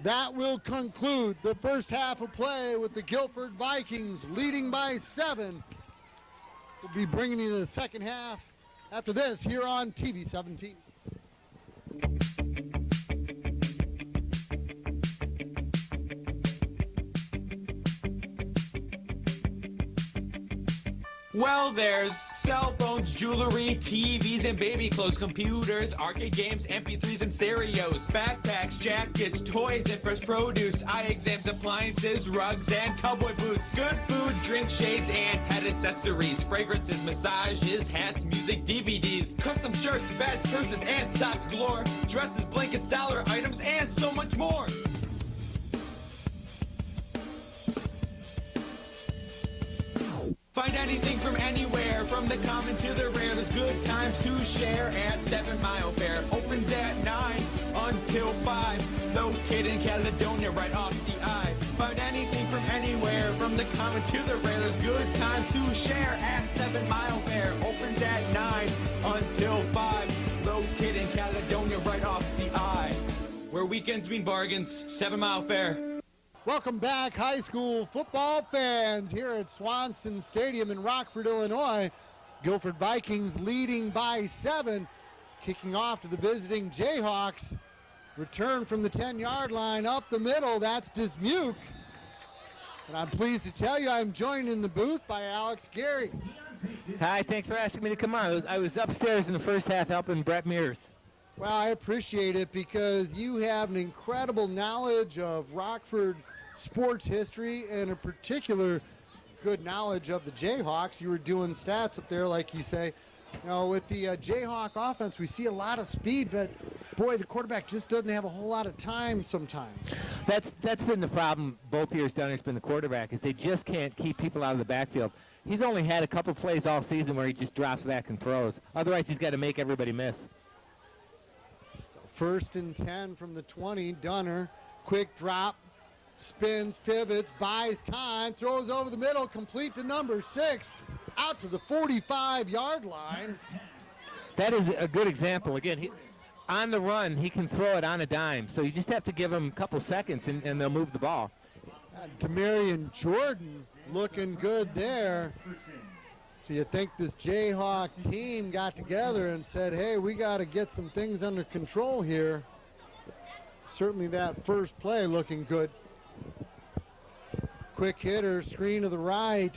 Speaker 1: that will conclude the first half of play with the Guilford Vikings leading by 7. We'll be bringing you the second half after this here on TV 17.
Speaker 14: Well, there's cell phones, jewelry, TVs, and baby clothes, computers, arcade games, MP3s, and stereos, backpacks, jackets, toys, and fresh produce, eye exams, appliances, rugs, and cowboy boots, good food, drink, shades, and pet accessories, fragrances, massages, hats, music, DVDs, custom shirts, beds, purses, and socks galore, dresses, blankets, dollar items, and so much more. Find anything from anywhere, from the common to the rare. There's good times to share at 7 Mile Fair. Opens at 9 until 5. Located in Caledonia, right off the I. Find anything from anywhere, from the common to the rare. There's good times to share at 7 Mile Fair. Opens at 9 until 5. Located in Caledonia, right off the I. Where weekends mean bargains, 7 Mile Fair.
Speaker 1: Welcome back, high school football fans, here at Swanson Stadium in Rockford, Illinois. Guilford Vikings leading by 7, kicking off to the visiting J-Hawks. Return from the 10-yard line up the middle, that's Dismuke. And I'm pleased to tell you I'm joined in the booth by Alex Gary.
Speaker 15: Hi, thanks for asking me to come on. I was upstairs in the first half helping Brett Mears.
Speaker 1: Well, I appreciate it because you have an incredible knowledge of Rockford sports history and a particular good knowledge of the J-Hawks. You were doing stats up there, like you say. You know, with the J-Hawk offense, we see a lot of speed, but boy, the quarterback just doesn't have a whole lot of time sometimes.
Speaker 15: That's been the problem both years down here. It's been the quarterback, is they just can't keep people out of the backfield. He's only had a couple plays all season where he just drops back and throws. Otherwise, he's got to make everybody miss.
Speaker 1: So 1st and 10 from the 20. Dunner, quick drop. Spins, pivots, buys time, throws over the middle, complete to number 6, out to the 45-yard line.
Speaker 15: That is a good example. Again, on the run, he can throw it on a dime. So you just have to give him a couple seconds, and they'll move the ball.
Speaker 1: Demarion Jordan looking good there. So you think this J-Hawk team got together and said, hey, we got to get some things under control here. Certainly that first play looking good. Quick hitter, screen to the right.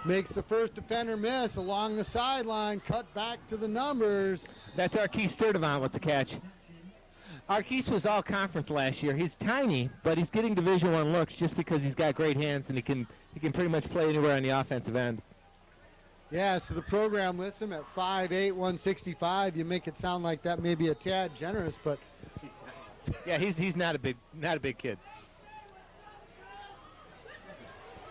Speaker 1: Makes the first defender miss along the sideline. Cut back to the numbers.
Speaker 15: That's Arkeith Sturdivant with the catch. Arkeith was all conference last year. He's tiny, but he's getting Division I looks just because he's got great hands and he can pretty much play anywhere on the offensive end.
Speaker 1: Yeah, so the program lists him at 5'8", 165. You make it sound like that may be a tad generous, but
Speaker 15: yeah, he's not a big kid.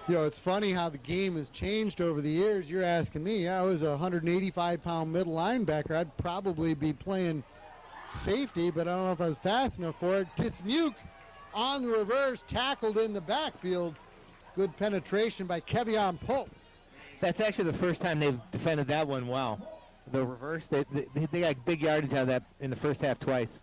Speaker 1: You know, it's funny how the game has changed over the years. You're asking me. I was a 185-pound middle linebacker. I'd probably be playing safety, but I don't know if I was fast enough for it. Dismuke on the reverse, tackled in the backfield. Good penetration by Kevion Pope.
Speaker 15: That's actually the first time they've defended that one well. The reverse, they got big yardage out of that in the first half twice.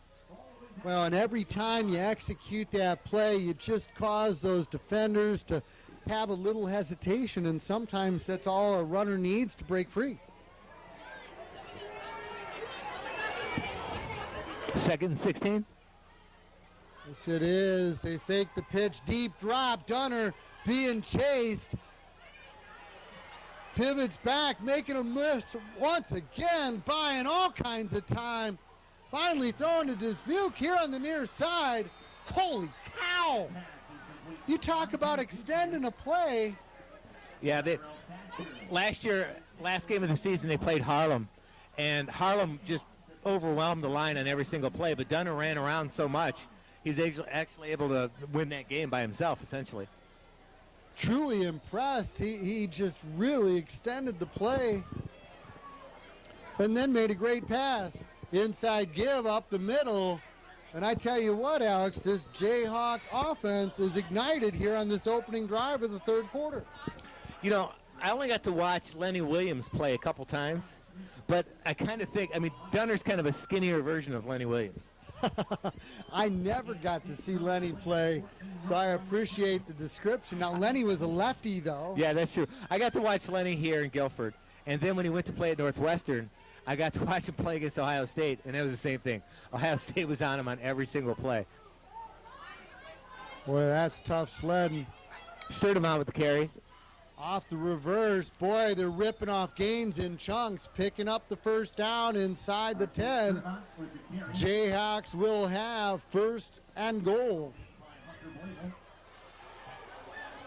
Speaker 1: Well, and every time you execute that play, you just cause those defenders to have a little hesitation, and sometimes that's all a runner needs to break free.
Speaker 15: 2nd and 16.
Speaker 1: Yes, it is. They fake the pitch. Deep drop. Dunner being chased. Pivots back, making a miss once again, buying all kinds of time. Finally throwing to Dismuke here on the near side. Holy cow! You talk about extending a play.
Speaker 15: Yeah, last game of the season, they played Harlem, and Harlem just overwhelmed the line on every single play, but Dunner ran around so much, he was actually able to win that game by himself, essentially.
Speaker 1: Truly impressed. He just really extended the play and then made a great pass. Inside give up the middle. And I tell you what, Alex, this J-Hawk offense is ignited here on this opening drive of the third quarter.
Speaker 15: You know, I only got to watch Lenny Williams play a couple times, but I kind of think, Dunner's kind of a skinnier version of Lenny Williams.
Speaker 1: I never got to see Lenny play, so I appreciate the description. Now, Lenny was a lefty, though.
Speaker 15: Yeah, that's true. I got to watch Lenny here in Guilford, and then when he went to play at Northwestern, I got to watch him play against Ohio State, and it was the same thing. Ohio State was on him on every single play.
Speaker 1: Boy, that's tough sledding.
Speaker 15: Stirred him out with the carry.
Speaker 1: Off the reverse. Boy, they're ripping off gains in chunks, picking up the first down inside the 10. Jayhawks will have first and goal.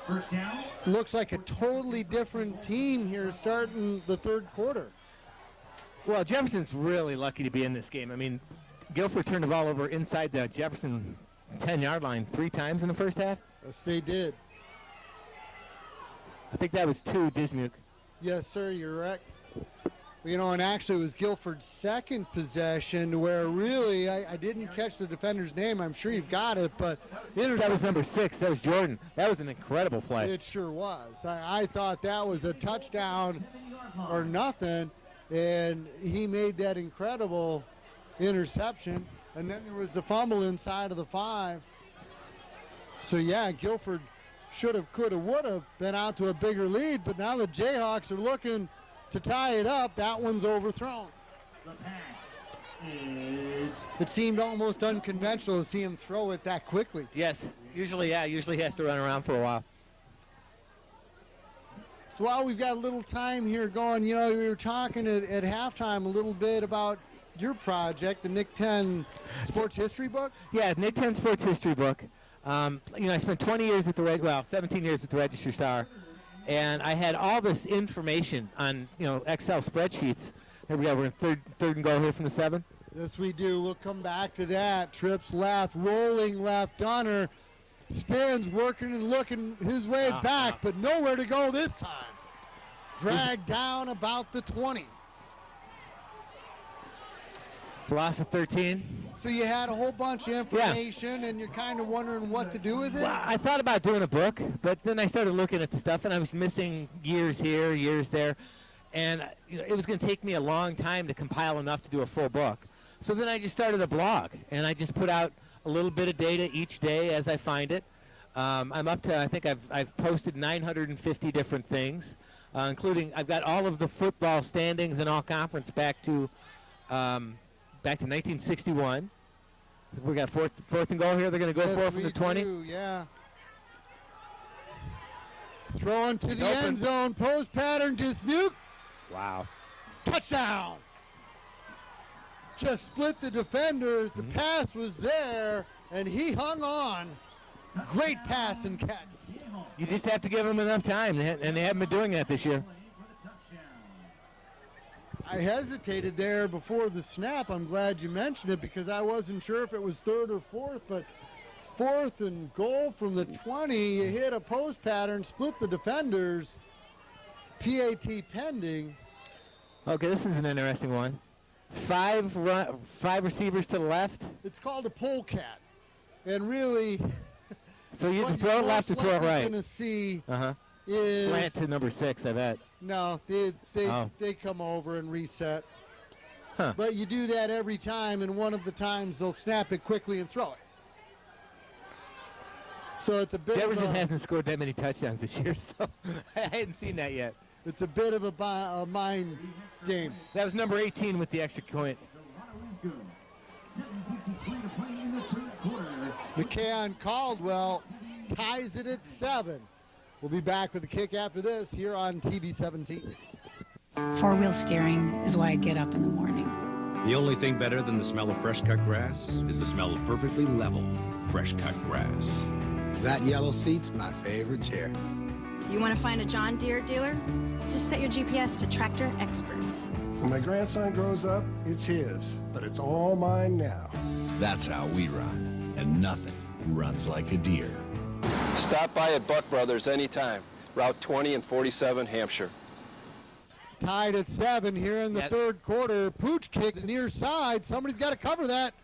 Speaker 5: First down.
Speaker 1: Looks like a totally different team here starting the third quarter.
Speaker 15: Well, Jefferson's really lucky to be in this game. I mean, Guilford turned the ball over inside the Jefferson 10-yard line 3 times in the first half.
Speaker 1: Yes, they did.
Speaker 15: I think that was 2, Dismuke.
Speaker 1: Yes, sir, you're right. You know, and actually it was Guilford's second possession where really I didn't catch the defender's name. I'm sure you've got it, but
Speaker 15: that was number 6. That was Jordan. That was an incredible play.
Speaker 1: It sure was. I thought that was a touchdown or nothing, and he made that incredible interception. And then there was the fumble inside of the 5. So, yeah, Guilford should have, could have, would have been out to a bigger lead, but now the Jayhawks are looking to tie it up. That one's overthrown. It seemed almost unconventional to see him throw it that quickly.
Speaker 15: Yes, usually he has to run around for a while.
Speaker 1: So while we've got a little time here going, you know, we were talking at halftime a little bit about your project, the Nick 10 Sports History book.
Speaker 15: Yeah, Nick 10 Sports History book. You know, I spent 17 years at the Register Star, and I had all this information on, you know, Excel spreadsheets. Here we go. We're in third and goal here from the 7.
Speaker 1: Yes, we do. We'll come back to that. Trips left, rolling left. Dunner spins, working and looking his way back, but nowhere to go this time. Dragged down about the 20.
Speaker 15: Loss of 13.
Speaker 1: So you had a whole bunch of information, and you're kind of wondering what to do with it?
Speaker 15: Well, I thought about doing a book, but then I started looking at the stuff, and I was missing years here, years there. And you know, it was going to take me a long time to compile enough to do a full book. So then I just started a blog, and I just put out a little bit of data each day as I find it. I'm up to, I think I've posted 950 different things, including I've got all of the football standings and all conference back to 1961. We got fourth and goal here. They're going to go for it from the 20.
Speaker 1: Do, yeah. Throwing to the end zone. Post pattern. Dismuke.
Speaker 15: Wow.
Speaker 1: Touchdown. Just split the defenders. The pass was there, and he hung on. Great pass and catch.
Speaker 15: You just have to give them enough time, and they haven't been doing that this year.
Speaker 1: I hesitated there before the snap. I'm glad you mentioned it because I wasn't sure if it was third or fourth, but 4th and goal from the 20. You hit a post pattern, split the defenders. PAT pending.
Speaker 15: Okay, this is an interesting one. 5 receivers to the left.
Speaker 1: It's called a polecat. And really,
Speaker 15: so you can throw it left or throw it right.
Speaker 1: Going to see
Speaker 15: is slant to number 6, I bet.
Speaker 1: No, they come over and reset.
Speaker 15: Huh.
Speaker 1: But you do that every time, and one of the times they'll snap it quickly and throw it. So it's a bit
Speaker 15: Jefferson hasn't scored that many touchdowns this year, so I hadn't seen that yet.
Speaker 1: It's a bit of a mind game.
Speaker 15: That was number 18 with the extra point.
Speaker 1: McKay Caldwell ties it at 7. We'll be back with the kick after this here on TV 17.
Speaker 16: Four-wheel steering is why I get up in the morning.
Speaker 3: The only thing better than the smell of fresh cut grass is the smell of perfectly level, fresh cut grass.
Speaker 17: That yellow seat's my favorite chair.
Speaker 18: You want to find a John Deere dealer? Just set your GPS to Tractor Experts.
Speaker 19: When my grandson grows up, it's his, but it's all mine now.
Speaker 3: That's how we run, and nothing runs like a Deere.
Speaker 4: Stop by at Buck Brothers anytime. Route 20 and 47, Hampshire.
Speaker 1: Tied at 7 here in the third quarter. Pooch kick the near side. Somebody's got to cover that.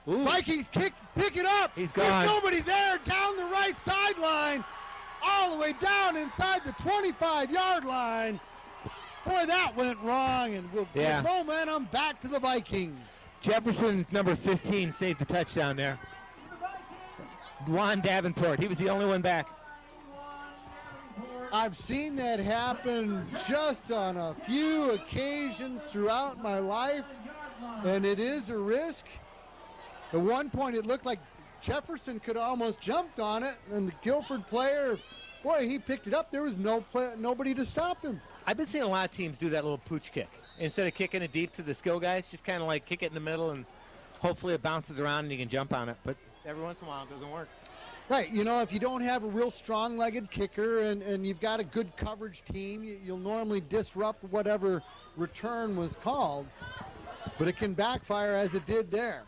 Speaker 1: Ooh. Vikings pick it up.
Speaker 15: He's gone.
Speaker 1: There's nobody there. Down the right sideline. All the way down inside the 25-yard line. Boy, that went wrong, and we'll get momentum back to the Vikings.
Speaker 15: Jefferson, number 15, saved the touchdown there. Juan Davenport, he was the only one back.
Speaker 1: I've seen that happen just on a few occasions throughout my life, and it is a risk. At one point, it looked like Jefferson could almost jumped on it, and the Guilford player, boy, he picked it up. There was nobody to stop him.
Speaker 15: I've been seeing a lot of teams do that little pooch kick. Instead of kicking it deep to the skill guys, just kind of like kick it in the middle, and hopefully it bounces around and you can jump on it. But every once in a while, it doesn't work.
Speaker 1: Right, you know, if you don't have a real strong-legged kicker and you've got a good coverage team, you'll normally disrupt whatever return was called, but it can backfire as it did there.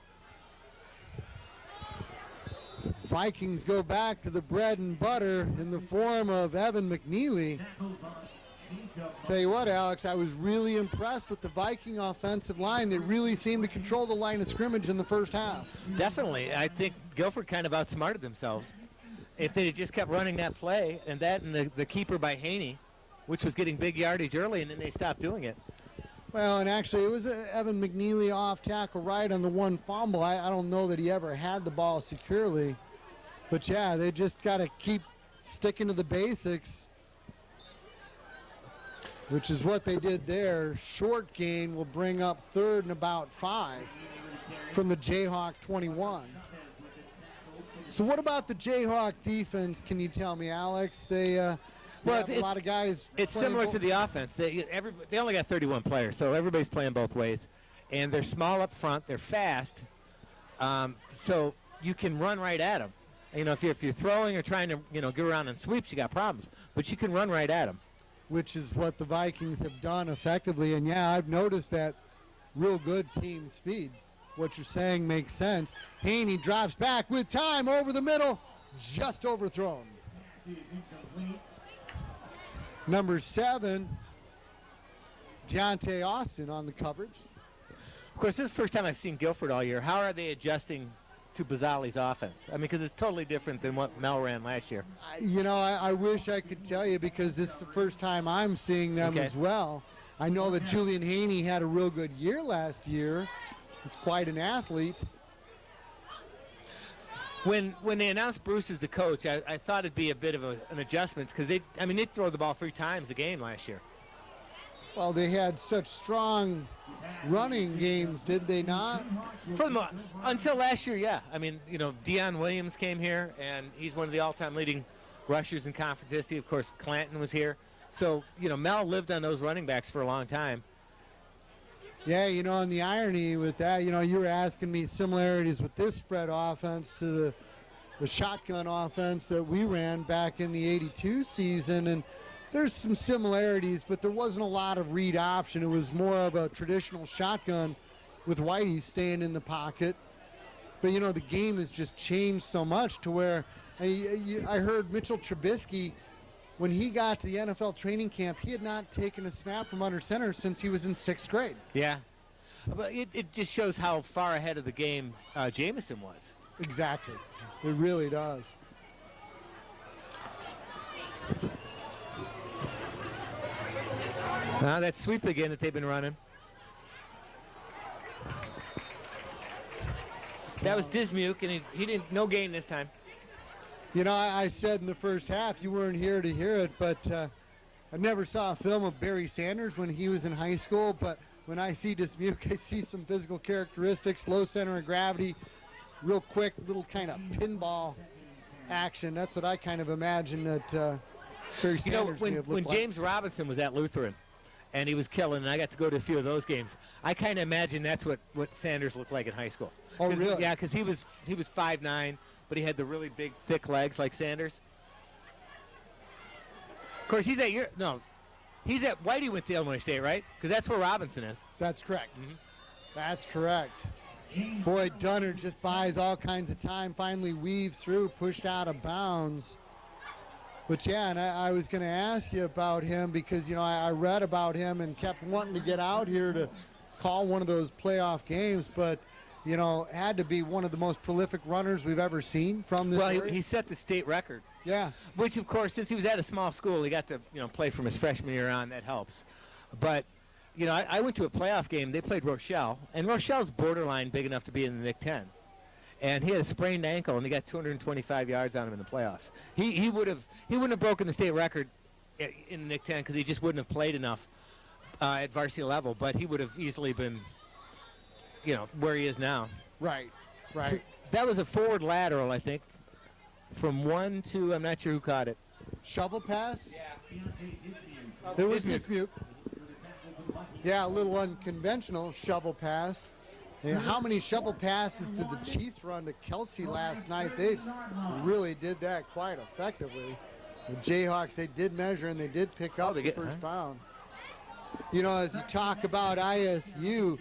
Speaker 1: Vikings go back to the bread and butter in the form of Evan McNeely. Tell you what, Alex, I was really impressed with the Viking offensive line. They really seemed to control the line of scrimmage in the first half.
Speaker 15: Definitely. I think Guilford kind of outsmarted themselves. If they had just kept running that play and the keeper by Haney, which was getting big yardage early, and then they stopped doing it.
Speaker 1: Well, and actually it was Evan McNeely off tackle right on the one fumble. I don't know that he ever had the ball securely. But, yeah, they just got to keep sticking to the basics, which is what they did there. Short gain will bring up 3rd and about 5 from the J-Hawk 21. So what about the J-Hawk defense, can you tell me, Alex? They have a lot of guys.
Speaker 15: It's similar to the offense. They only got 31 players, so everybody's playing both ways. And they're small up front. They're fast. So you can run right at them. You know, if you're throwing or trying to, get around in sweeps, you got problems. But you can run right at them.
Speaker 1: Which is what the Vikings have done effectively. And, yeah, I've noticed that real good team speed. What you're saying makes sense. Haney drops back with time over the middle, just overthrown. Number 7, Deontay Austin on the coverage.
Speaker 15: Of course, this is the first time I've seen Guilford all year. How are they adjusting to Bazzali's offense? I mean, because it's totally different than what Mel ran last year.
Speaker 1: I wish I could tell you, because this is the first time I'm seeing them as well. I know that Julian Haney had a real good year last year. He's quite an athlete.
Speaker 15: When they announced Bruce as the coach, I thought it'd be a bit of an adjustment, because they'd throw the ball 3 times a game last year.
Speaker 1: Well, they had such strong running games, did they not?
Speaker 15: Until last year, yeah. I mean, Deion Williams came here, and he's one of the all-time leading rushers in conference history. Of course, Clanton was here. So, Mel lived on those running backs for a long time.
Speaker 1: Yeah, and the irony with that, you were asking me similarities with this spread offense to the shotgun offense that we ran back in the 82 season, and there's some similarities, but there wasn't a lot of read option. It was more of a traditional shotgun with Whitey staying in the pocket. But, the game has just changed so much to where I heard Mitchell Trubisky, when he got to the NFL training camp, he had not taken a snap from under center since he was in 6th grade.
Speaker 15: Yeah. But it just shows how far ahead of the game Jameson was.
Speaker 1: Exactly. It really does.
Speaker 15: Now that sweep again that they've been running. That was Dismuke, and he didn't, no gain this time.
Speaker 1: I said in the first half, you weren't here to hear it, but I never saw a film of Barry Sanders when he was in high school, but when I see Dismuke, I see some physical characteristics, low center of gravity, real quick, little kind of pinball action. That's what I kind of imagine that Barry Sanders may have
Speaker 15: when
Speaker 1: looked like.
Speaker 15: James Robinson was at Lutheran, and he was killing, and I got to go to a few of those games, I kind of imagine that's what Sanders looked like in high school.
Speaker 1: Oh, really?
Speaker 15: Yeah, because he was 5'9", but he had the really big, thick legs like Sanders. Of course, he's at Whitey went to Illinois State, right? Because that's where Robinson is.
Speaker 1: That's correct. That's correct. Boy, Dunner just buys all kinds of time, finally weaves through, pushed out of bounds. But yeah, and I was going to ask you about him because, I read about him and kept wanting to get out here to call one of those playoff games, but, had to be one of the most prolific runners we've ever seen from this area.
Speaker 15: He set the state record.
Speaker 1: Yeah.
Speaker 15: Which, of course, since he was at a small school, he got to, play from his freshman year on. That helps. But, I went to a playoff game. They played Rochelle, and Rochelle's borderline big enough to be in the Nick 10. And he had a sprained ankle, and he got 225 yards on him in the playoffs. He wouldn't have broken the state record in the Nick 10 because he just wouldn't have played enough at varsity level. But he would have easily been, where he is now.
Speaker 1: Right.
Speaker 15: So that was a forward lateral, I think, from 1 to, I'm not sure who caught it.
Speaker 1: Shovel pass? Yeah. It was Dismuke. Yeah, a little unconventional shovel pass. And how many shovel passes did the Chiefs run to Kelsey last night? They really did that quite effectively. The J-Hawks, they did measure and they did pick up the first down. As you talk about ISU,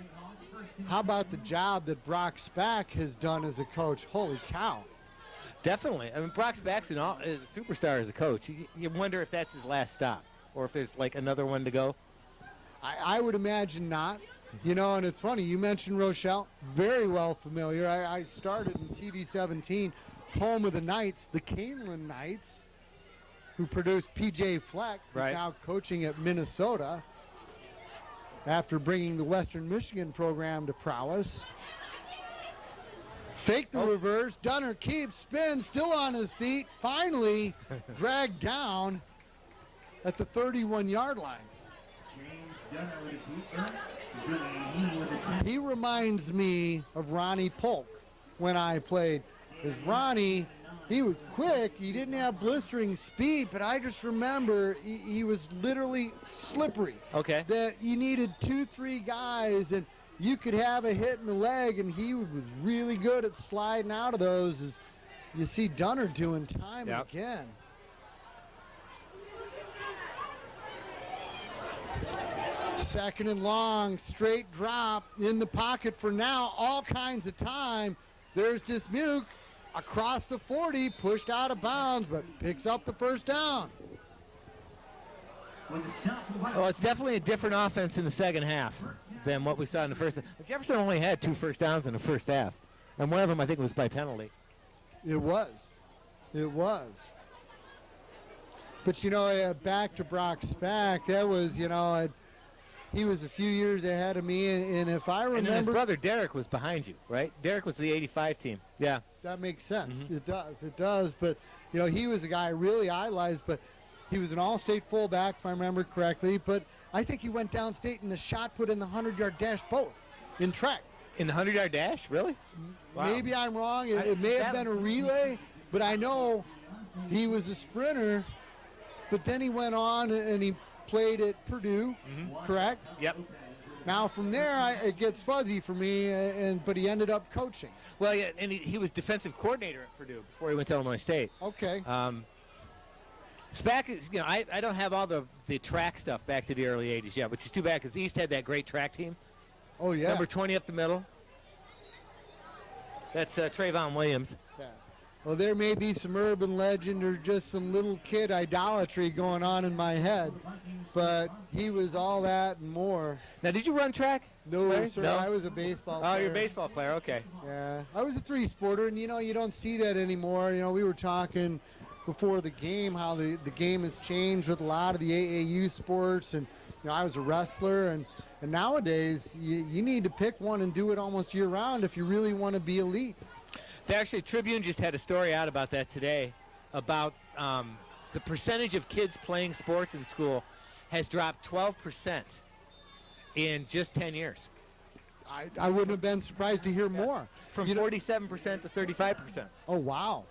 Speaker 1: how about the job that Brock Spack has done as a coach? Holy cow.
Speaker 15: Definitely. I mean, Brock Spack's is a superstar as a coach. You wonder if that's his last stop or if there's another one to go.
Speaker 1: I would imagine not. And it's funny, you mentioned Rochelle, very well familiar. I started in TV17, home of the Knights, the Canelan Knights, who produced P.J. Fleck, who's now coaching at Minnesota after bringing the Western Michigan program to prowess. Fake the reverse, Dunner keeps, spins, still on his feet, finally dragged down at the 31-yard line. He reminds me of Ronnie Polk when I played. Because Ronnie, he was quick. He didn't have blistering speed, but I just remember he was literally slippery.
Speaker 15: Okay.
Speaker 1: That you needed 2-3 guys, and you could have a hit in the leg, and he was really good at sliding out of those, as you see Dunner doing time and again. Second and long, straight drop in the pocket for now, all kinds of time. There's Dismuke across the 40, pushed out of bounds, but picks up the first down.
Speaker 15: Well, it's definitely a different offense in the second half than what we saw in the first half. Jefferson only had 2 first downs in the first half, and one of them I think was by penalty.
Speaker 1: It was. But, back to Brock Spack, that was, he was a few years ahead of me, and if I remember...
Speaker 15: And his brother Derek was behind you, right? Derek was the 85 team. Yeah.
Speaker 1: That makes sense. It does. But, he was a guy I really idolized, but he was an all-state fullback, if I remember correctly. But I think he went downstate in the shot put in the 100-yard dash both in track.
Speaker 15: In the 100-yard dash? Really? Wow.
Speaker 1: Maybe I'm wrong. It may have been a relay, but I know he was a sprinter. But then he went on and he played at Purdue, correct?
Speaker 15: Yep.
Speaker 1: Now from there, it gets fuzzy for me, but he ended up coaching.
Speaker 15: Well, yeah, and he was defensive coordinator at Purdue before he went to Illinois State.
Speaker 1: Okay.
Speaker 15: Spack is, I don't have all the track stuff back to the early 80s yet, which is too bad because East had that great track team.
Speaker 1: Oh, yeah.
Speaker 15: Number 20 up the middle. That's Trayvon Williams.
Speaker 1: Yeah. Well, there may be some urban legend or just some little kid idolatry going on in my head, but he was all that and more.
Speaker 15: Now, did you run track?
Speaker 1: No, sir. No? I was a baseball player.
Speaker 15: Oh, you're a baseball player. Okay.
Speaker 1: Yeah. I was a 3-sporter, and, you don't see that anymore. We were talking before the game how the game has changed with a lot of the AAU sports, and, I was a wrestler, and nowadays you need to pick one and do it almost year-round if you really want to be elite.
Speaker 15: Actually, Tribune just had a story out about that today, about the percentage of kids playing sports in school has dropped 12%. in just 10 years.
Speaker 1: I wouldn't have been surprised to hear more.
Speaker 15: From 47% to 35%.
Speaker 1: Oh, wow.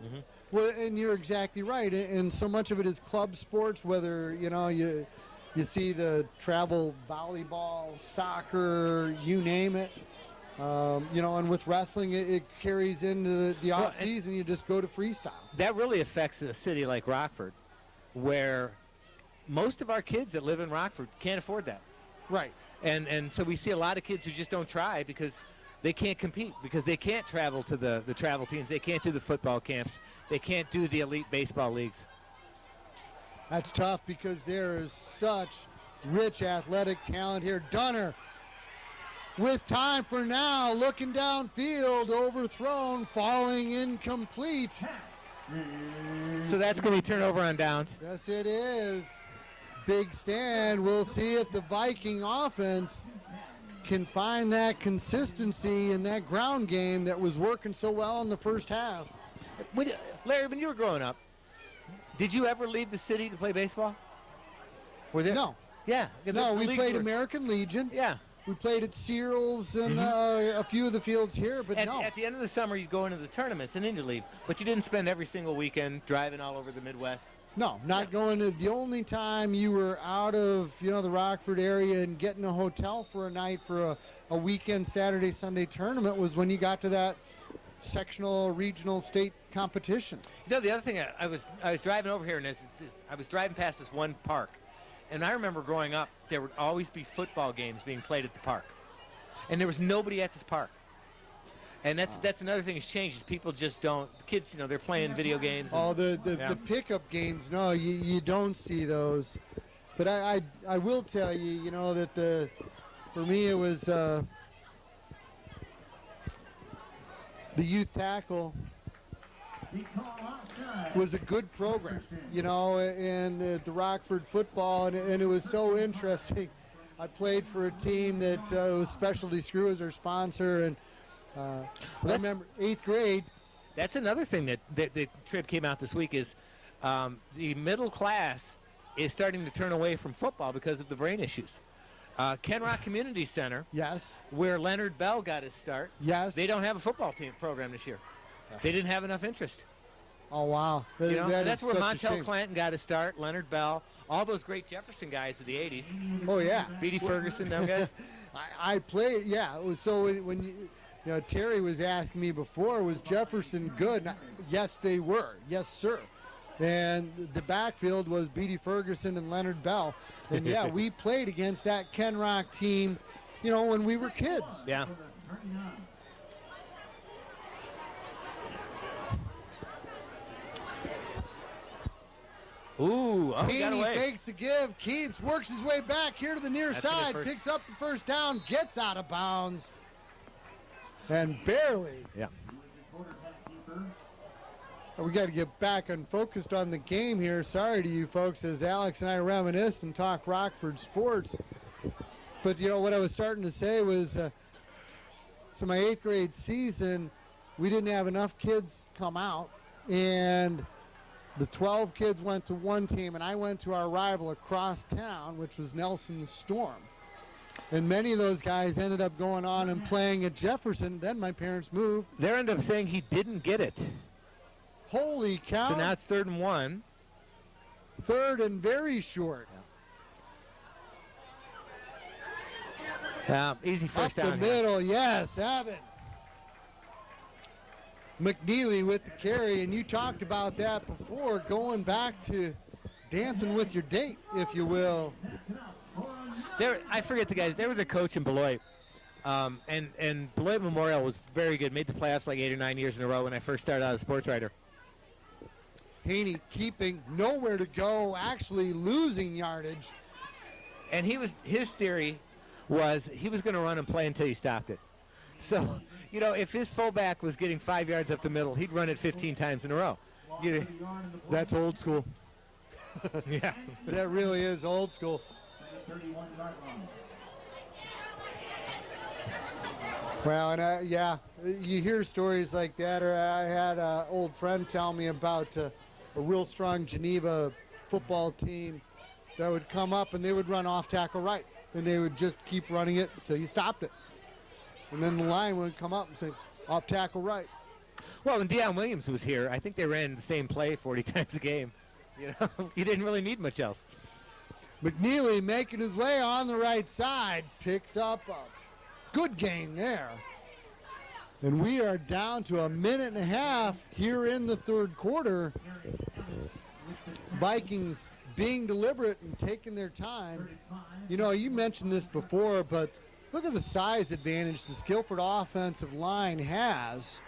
Speaker 1: Well, and you're exactly right. And so much of it is club sports, whether, you see the travel volleyball, soccer, you name it. And with wrestling, it carries into the off season. You just go to freestyle.
Speaker 15: That really affects a city like Rockford, where most of our kids that live in Rockford can't afford that.
Speaker 1: Right.
Speaker 15: And so we see a lot of kids who just don't try because they can't compete, because they can't travel to the travel teams. They can't do the football camps. They can't do the elite baseball leagues.
Speaker 1: That's tough because there is such rich athletic talent here. Dunner with time for now, looking downfield, overthrown, falling incomplete.
Speaker 15: So that's going to be turnover on downs.
Speaker 1: Yes, it is. Big stand. We'll see if the Viking offense can find that consistency in that ground game that was working so well in the first half.
Speaker 15: Larry, when you were growing up, did you ever leave the city to play baseball?
Speaker 1: No.
Speaker 15: Yeah.
Speaker 1: No, we played American Legion.
Speaker 15: Yeah.
Speaker 1: We played at Searles and a few of the fields here, but no.
Speaker 15: At the end of the summer, you'd go into the tournaments and then you'd leave. But you didn't spend every single weekend driving all over the Midwest.
Speaker 1: No, not going to. The only time you were out of, the Rockford area and getting a hotel for a night for a weekend Saturday, Sunday tournament was when you got to that sectional, regional, state competition.
Speaker 15: The other thing, I was driving over here, and I was driving past this one park. And I remember growing up, there would always be football games being played at the park. And there was nobody at this park. And that's another thing that's changed, is people just don't, the kids, they're playing video games.
Speaker 1: The pickup games, no, you don't see those. But I will tell you, that for me it was the youth tackle was a good program, and the Rockford football, and it was so interesting. I played for a team that was Specialty Screw as our sponsor, and I remember 8th grade.
Speaker 15: That's another thing that the trip came out this week is the middle class is starting to turn away from football because of the brain issues. Ken Rock Community Center,
Speaker 1: yes,
Speaker 15: where Leonard Bell got his start,
Speaker 1: yes,
Speaker 15: they don't have a football team program this year. They didn't have enough interest.
Speaker 1: Oh, wow.
Speaker 15: That's where Montel Clanton got his start, Leonard Bell, all those great Jefferson guys of the 80s.
Speaker 1: Oh, yeah.
Speaker 15: Beatty Ferguson, them guys.
Speaker 1: I played, yeah. So when Terry was asking me before, was Jefferson good? Yes, they were. Yes, sir. And the backfield was Beatty Ferguson and Leonard Bell. And, yeah, we played against that Ken Rock team, when we were kids.
Speaker 15: Yeah. Ooh,
Speaker 1: Haney
Speaker 15: got away.
Speaker 1: fakes the give, keeps, works his way back here to the near side, picks up the first down, gets out of bounds, and barely.
Speaker 15: Yeah.
Speaker 1: We got to get back and focused on the game here. Sorry to you folks as Alex and I reminisce and talk Rockford sports. But, what I was starting to say was, so my 8th grade season, we didn't have enough kids come out, and the 12 kids went to one team, and I went to our rival across town, which was Nelson Storm. And many of those guys ended up going on and playing at Jefferson. Then my parents moved.
Speaker 15: They ended up saying he didn't get it.
Speaker 1: Holy cow.
Speaker 15: So now it's 3rd and 1.
Speaker 1: 3rd and very short.
Speaker 15: Easy first down.
Speaker 1: Up the middle, yes, Abbott. McNeely with the carry, and you talked about that before, going back to dancing with your date, if you will.
Speaker 15: I forget the guys. They were the coach in Beloit. And Beloit Memorial was very good. Made the playoffs like 8 or 9 years in a row when I first started out as a sports writer.
Speaker 1: Haney keeping nowhere to go, actually losing yardage.
Speaker 15: And his theory was he was going to run and play until you stopped it. So, if his fullback was getting 5 yards up the middle, he'd run it 15 times in a row.
Speaker 1: That's old school.
Speaker 15: Yeah.
Speaker 1: That really is old school. Well, and you hear stories like that, or I had an old friend tell me about a real strong Geneva football team that would come up and they would run off tackle right. and they would just keep running it until you stopped it. And then the line would come up and say, off tackle right.
Speaker 15: Well, when Deion Williams was here, I think they ran the same play 40 times a game. You know, you didn't really need much else.
Speaker 1: McNeely making his way on the right side, picks up a good gain there. And we are down to a minute and a half here in the third quarter. Vikings being deliberate and taking their time. You know, you mentioned this before, but look at the size advantage this Guilford offensive line has.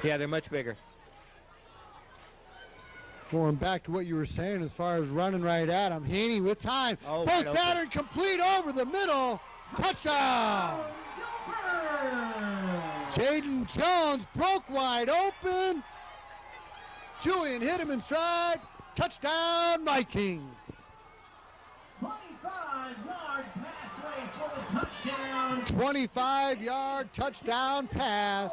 Speaker 15: Yeah, they're much bigger.
Speaker 1: Going back to what you were saying as far as running right at him. Haney with time.
Speaker 15: Oh,
Speaker 1: Post pattern complete over the middle. Touchdown! Jaden Jones broke wide open. Julian hit him in stride. Touchdown, Vikings.
Speaker 5: 25-yard pass for the touchdown.
Speaker 1: 25-yard touchdown pass.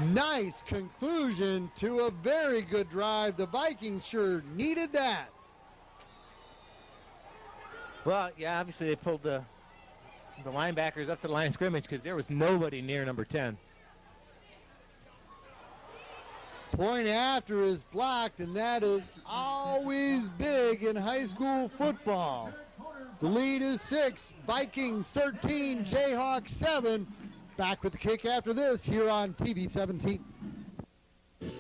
Speaker 1: Nice conclusion to a very good drive. The Vikings sure needed that.
Speaker 15: Well, yeah, obviously they pulled the linebackers up to the line of scrimmage because there was nobody near number 10.
Speaker 1: Point after is blocked, and that is always big in high school football. The lead is 6, Vikings 13, J-Hawks 7. Back with the kick after this here on TV 17.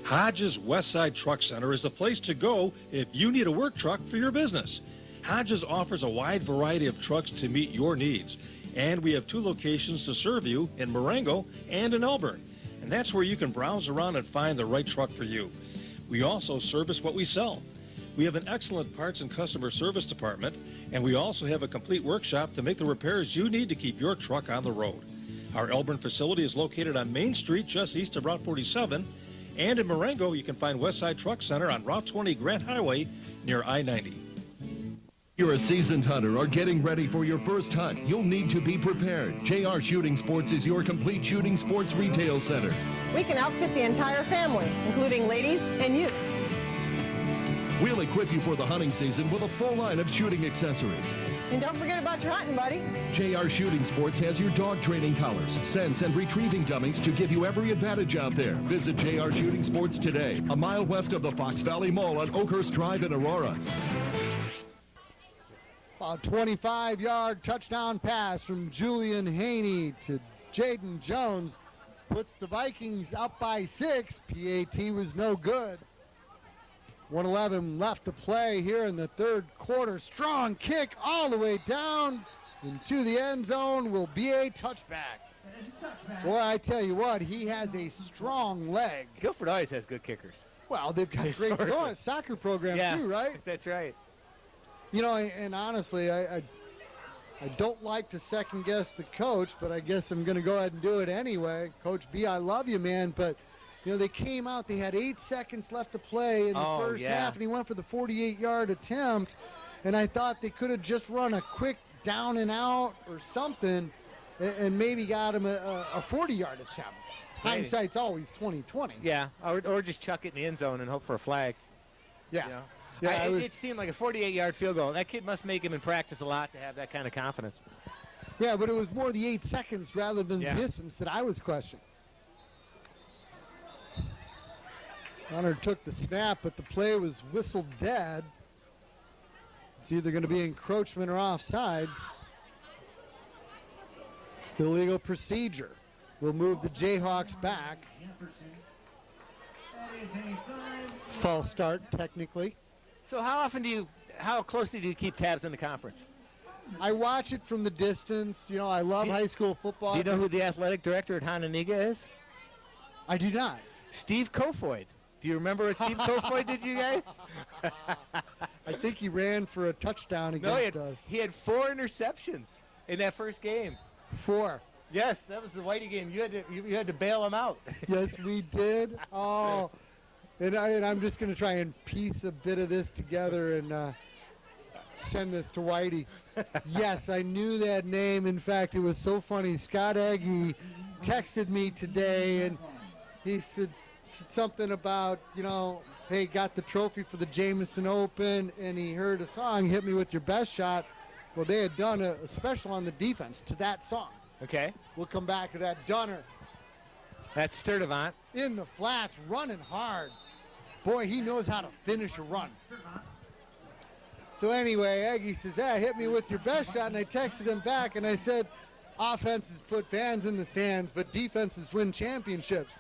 Speaker 7: Hodges Westside Truck Center is the place to go if you need a work truck for your business. Hodges offers a wide variety of trucks to meet your needs, and we have 2 locations to serve you in Marengo and in Elburn, and that's where you can browse around and find the right truck for you. We also service what we sell. We have an excellent parts and customer service department, and we also have a complete workshop to make the repairs you need to keep your truck on the road. Our Elburn facility is located on Main Street, just east of Route 47. And in Marengo, you can find Westside Truck Center on Route 20 Grant Highway near I-90.
Speaker 3: You're a seasoned hunter or getting ready for your first hunt. You'll need to be prepared. JR Shooting Sports is your complete shooting sports retail center.
Speaker 6: We can outfit the entire family, including ladies and youths.
Speaker 3: We'll equip you for the hunting season with a full line of shooting accessories.
Speaker 6: And don't forget about your hunting, buddy.
Speaker 3: JR Shooting Sports has your dog training collars, scents, and retrieving dummies to give you every advantage out there. Visit JR Shooting Sports today, a mile west of the Fox Valley Mall on Oakhurst Drive in Aurora.
Speaker 1: A 25-yard touchdown pass from Julian Haney to Jaden Jones puts the Vikings up by 6. PAT was no good. 1:11 left to play here in the third quarter. Strong kick all the way down into the end zone will be a touchback. Boy, I tell you what, he has a strong leg.
Speaker 15: Guilford always has good kickers.
Speaker 1: Well, they've got great soccer programs too, right?
Speaker 15: That's right.
Speaker 1: You know, and honestly, I don't like to second guess the coach, but I guess I'm going to go ahead and do it anyway. Coach B, I love you, man, but you know, they came out, they had 8 seconds left to play in the first half, and he went for the 48-yard attempt, and I thought they could have just run a quick down and out or something and maybe got him a 40-yard attempt. Hindsight's always 20/20.
Speaker 15: Yeah, or just chuck it in the end zone and hope for a flag.
Speaker 1: Yeah.
Speaker 15: You know?
Speaker 1: Yeah,
Speaker 15: it seemed like a 48-yard field goal. That kid must make him in practice a lot to have that kind of confidence.
Speaker 1: Yeah, but it was more the 8 seconds rather than the distance that I was questioning. Hunter took the snap, but the play was whistled dead. It's either going to be encroachment or offsides. Illegal procedure will move the Jayhawks back. False start, technically.
Speaker 15: So how closely do you keep tabs on the conference?
Speaker 1: I watch it from the distance. You know, I love high school football.
Speaker 15: Do you know who the athletic director at Hononegah is?
Speaker 1: I do not.
Speaker 15: Steve Kofoid. Do you remember what Steve Kofoid did, you guys?
Speaker 1: I think he ran for a touchdown against us.
Speaker 15: He had 4 interceptions in that first game.
Speaker 1: 4.
Speaker 15: Yes, that was the Whitey game. You had to bail him out.
Speaker 1: Yes, we did. Oh, and I'm just going to try and piece a bit of this together and send this to Whitey. Yes, I knew that name. In fact, it was so funny. Scott Aggie texted me today, and he said something about, you know, hey, got the trophy for the Jameson Open, and he heard a song, Hit Me With Your Best Shot. Well, they had done a special on the defense to that song.
Speaker 15: Okay.
Speaker 1: We'll come back to that. Dunner.
Speaker 15: That's Sturdivant.
Speaker 1: In the flats, running hard. Boy, he knows how to finish a run. So anyway, Aggie says, hit me with your best shot. And I texted him back, and I said, offenses put fans in the stands, but defenses win championships.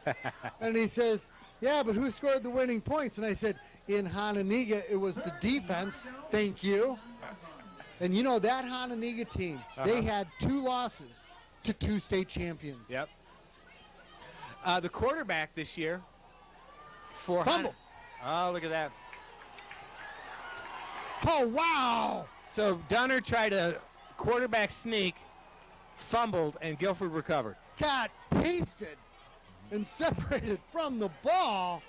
Speaker 1: And he says, yeah, but who scored the winning points? And I said, in Hononegah, it was the defense. Thank you. And you know, that Hononegah team, they had 2 losses to 2 state champions.
Speaker 15: Yep. The quarterback this year for
Speaker 1: Fumble.
Speaker 15: Oh, look at that.
Speaker 1: Oh, wow.
Speaker 15: So Dunner tried a quarterback sneak, fumbled, and Guilford recovered.
Speaker 1: Got pasted and separated from the ball.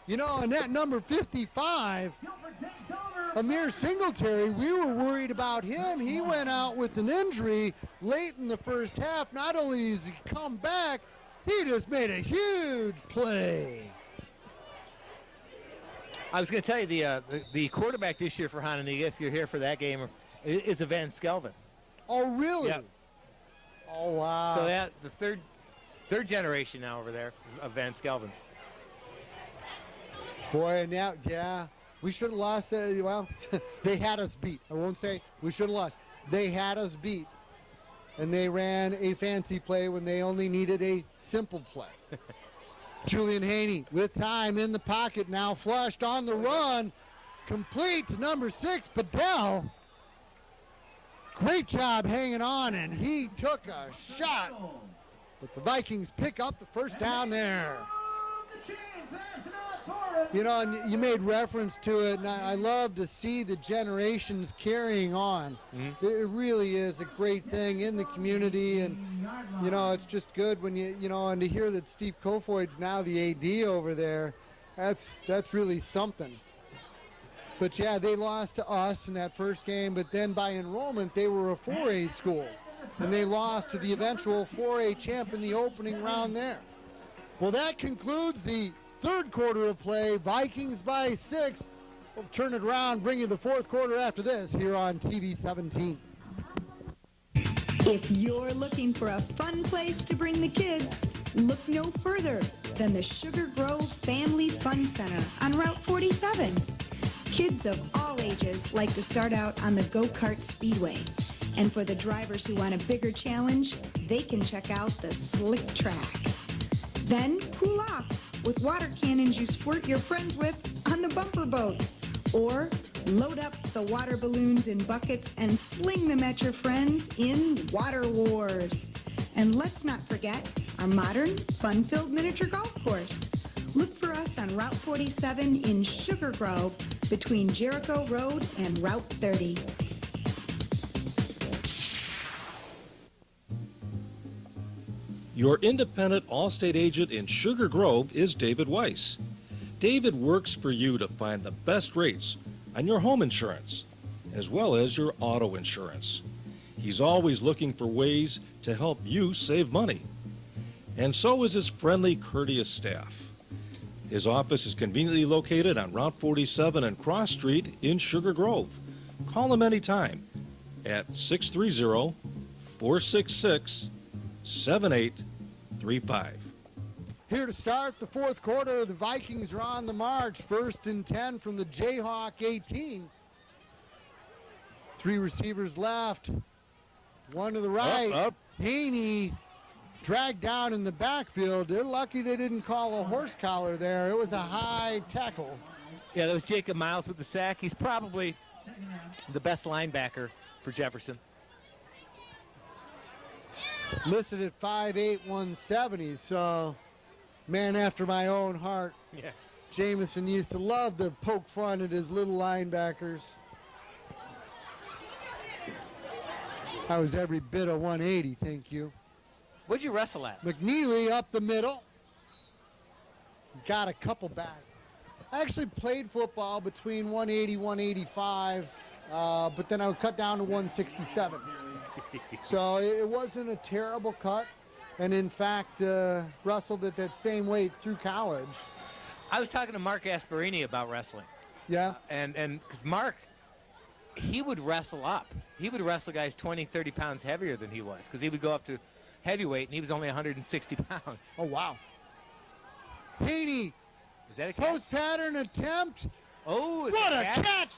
Speaker 1: You know, and that number 55, Amir Singletary, we were worried about him. He went out with an injury late in the first half. Not only does he come back, he just made a huge play.
Speaker 15: I was going to tell you, the quarterback this year for Hononegah, if you're here for that game, is a Van Skelvin.
Speaker 1: Oh, really?
Speaker 15: Yep.
Speaker 1: Oh, wow.
Speaker 15: So that the third generation now over there of Van Skelvins.
Speaker 1: Boy, now, yeah, we should have lost. Well, they had us beat. I won't say we should have lost. They had us beat. And they ran a fancy play when they only needed a simple play. Julian Haney with time in the pocket, now flushed on the run. Complete to number 6, Bedell. Great job hanging on, and he took a shot. But the Vikings pick up the first down there. You know, and you made reference to it, and I love to see the generations carrying on.
Speaker 15: Mm-hmm.
Speaker 1: It really is a great thing in the community, and, you know, it's just good when you know, and to hear that Steve Kofoid's now the AD over there, that's really something. But, yeah, they lost to us in that first game, but then by enrollment, they were a 4A school, and they lost to the eventual 4A champ in the opening round there. Well, that concludes the third quarter of play. Vikings by 6. We'll turn it around, bring you the fourth quarter after this here on TV 17.
Speaker 10: If you're looking for a fun place to bring the kids, look no further than the Sugar Grove Family Fun Center on Route 47. Kids of all ages like to start out on the go-kart speedway. And for the drivers who want a bigger challenge, they can check out the slick track. Then cool off with water cannons you squirt your friends with on the bumper boats. Or load up the water balloons in buckets and sling them at your friends in Water Wars. And let's not forget our modern, fun-filled miniature golf course. Look for us on Route 47 in Sugar Grove between Jericho Road and Route 30.
Speaker 7: Your independent Allstate agent in Sugar Grove is David Weiss. David works for you to find the best rates on your home insurance, as well as your auto insurance. He's always looking for ways to help you save money. And so is his friendly, courteous staff. His office is conveniently located on Route 47 and Cross Street in Sugar Grove. Call him anytime at 630-466-7835.
Speaker 1: Here to start the fourth quarter, the Vikings are on the march. 1st and 10 from the J-Hawk 18. 3 receivers left. One to the right.
Speaker 15: Up.
Speaker 1: Haney dragged down in the backfield. They're lucky they didn't call a horse collar there. It was a high tackle.
Speaker 15: Yeah, that was Jacob Miles with the sack. He's probably the best linebacker for Jefferson.
Speaker 1: Listed at 5'8", 170, so man after my own heart.
Speaker 15: Yeah.
Speaker 1: Jameson used to love to poke fun at his little linebackers. I was every bit of 180, thank you.
Speaker 15: What'd you wrestle at?
Speaker 1: McNeely up the middle. Got a couple back. I actually played football between 180, 185, but then I would cut down to 167. So it wasn't a terrible cut. And in fact, wrestled at that same weight through college.
Speaker 15: I was talking to Mark Asperini about wrestling.
Speaker 1: Yeah.
Speaker 15: And because Mark, he would wrestle up. He would wrestle guys 20, 30 pounds heavier than he was, because he would go up to heavyweight, and he was only 160 pounds.
Speaker 1: Oh, wow. Haney,
Speaker 15: is that a catch?
Speaker 1: Post pattern attempt.
Speaker 15: Oh,
Speaker 1: what a catch!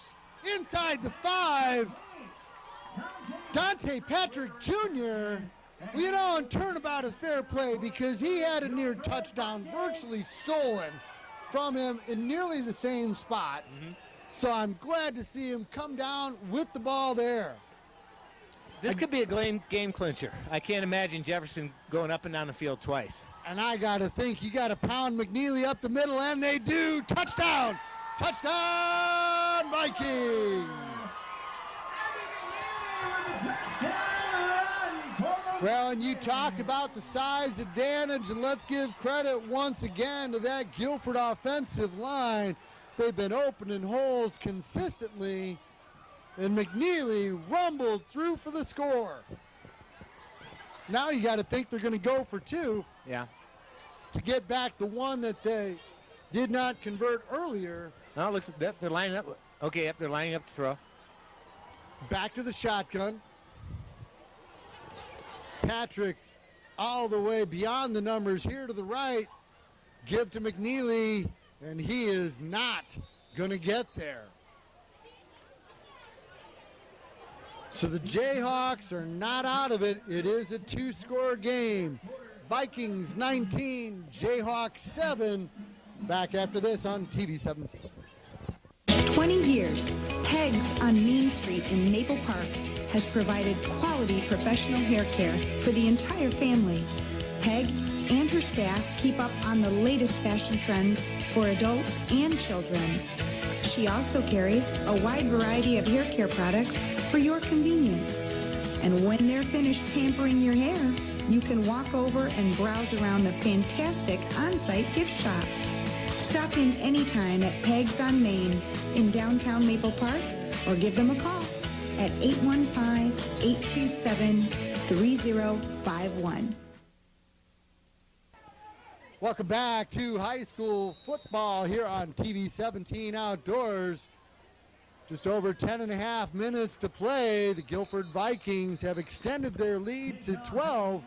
Speaker 1: Inside the 5. Dante Patrick Jr. Well, you know, and turnabout is fair play, because he had a near touchdown virtually stolen from him in nearly the same spot. So I'm glad to see him come down with the ball there.
Speaker 15: This could be a game clincher. I can't imagine Jefferson going up and down the field twice.
Speaker 1: And I got to think, you got to pound McNeely up the middle, and they do. Touchdown! Touchdown, Vikings! Well, and you talked about the size advantage, and let's give credit once again to that Guilford offensive line. They've been opening holes consistently, and McNeely rumbled through for the score. Now you got to think they're going to go for 2.
Speaker 15: Yeah.
Speaker 1: To get back the one that they did not convert earlier.
Speaker 15: Now it looks like they're lining up. Okay, yep, they're lining up to throw.
Speaker 1: Back to the shotgun. Patrick all the way beyond the numbers here to the right. Give to McNeely, and he is not going to get there. So the Jayhawks are not out of it. It is a 2-score game. Vikings 19, Jayhawks 7. Back after this on TV 17.
Speaker 10: 20 years, Peg's on Main Street in Maple Park has provided quality professional hair care for the entire family. Peg and her staff keep up on the latest fashion trends for adults and children. She also carries a wide variety of hair care products for your convenience. And when they're finished pampering your hair, you can walk over and browse around the fantastic on-site gift shop. Stop in anytime at Peg's on Main in downtown Maple Park, or give them a call at 815-827-3051.
Speaker 1: Welcome back to high school football here on TV 17 Outdoors. Just over 10.5 minutes to play. The Guilford Vikings have extended their lead to 12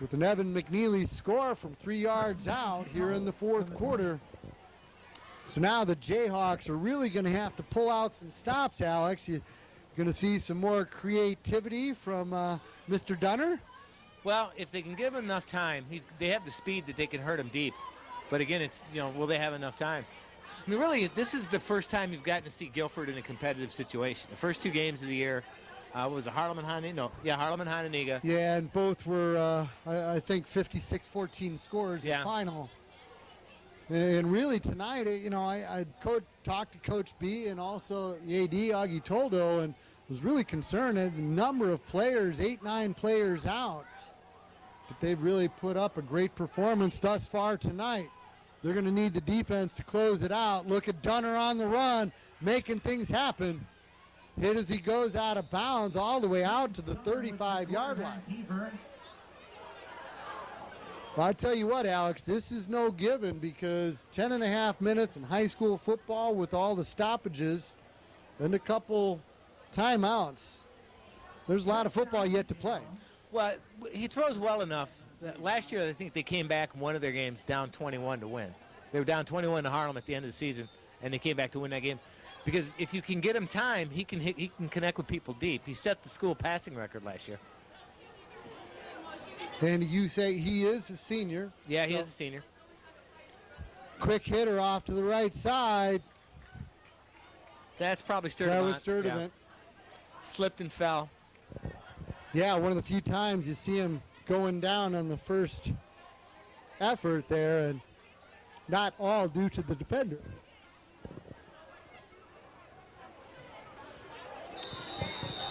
Speaker 1: with an Evan McNeely score from 3 yards out here in the 4th quarter. So now the Jayhawks are really going to have to pull out some stops, Alex. You're going to see some more creativity from Mr. Dunner.
Speaker 15: Well, if they can give him enough time, they have the speed that they can hurt him deep. But again, it's, will they have enough time? I mean, really, this is the first time you've gotten to see Guilford in a competitive situation. The first 2 games of the year, was it Harlem and Hononegah? No, yeah, Harlem and Hononegah.
Speaker 1: Yeah, and both were, I think, 56-14 scores in the final. And really tonight, I talked to Coach B and also the AD, Augie Toldo, and was really concerned at the number of players, 8-9 players out. But they've really put up a great performance thus far tonight. They're going to need the defense to close it out. Look at Dunner on the run, making things happen. Hit as he goes out of bounds all the way out to the 35-yard line. Well, I tell you what, Alex, this is no given, because 10.5 minutes in high school football with all the stoppages and a couple timeouts. There's a lot of football yet to play.
Speaker 15: Well, he throws well enough. Last year, I think they came back in one of their games down 21 to win. They were down 21 to Harlem at the end of the season, and they came back to win that game. Because if you can get him time, he can connect with people deep. He set the school passing record last year.
Speaker 1: And you say he is a senior.
Speaker 15: Yeah, he is a senior.
Speaker 1: Quick hitter off to the right side.
Speaker 15: That's probably Sturdivant.
Speaker 1: That was Sturdivant.
Speaker 15: Yeah. Slipped and fell.
Speaker 1: Yeah, one of the few times you see him going down on the first effort there, and not all due to the defender.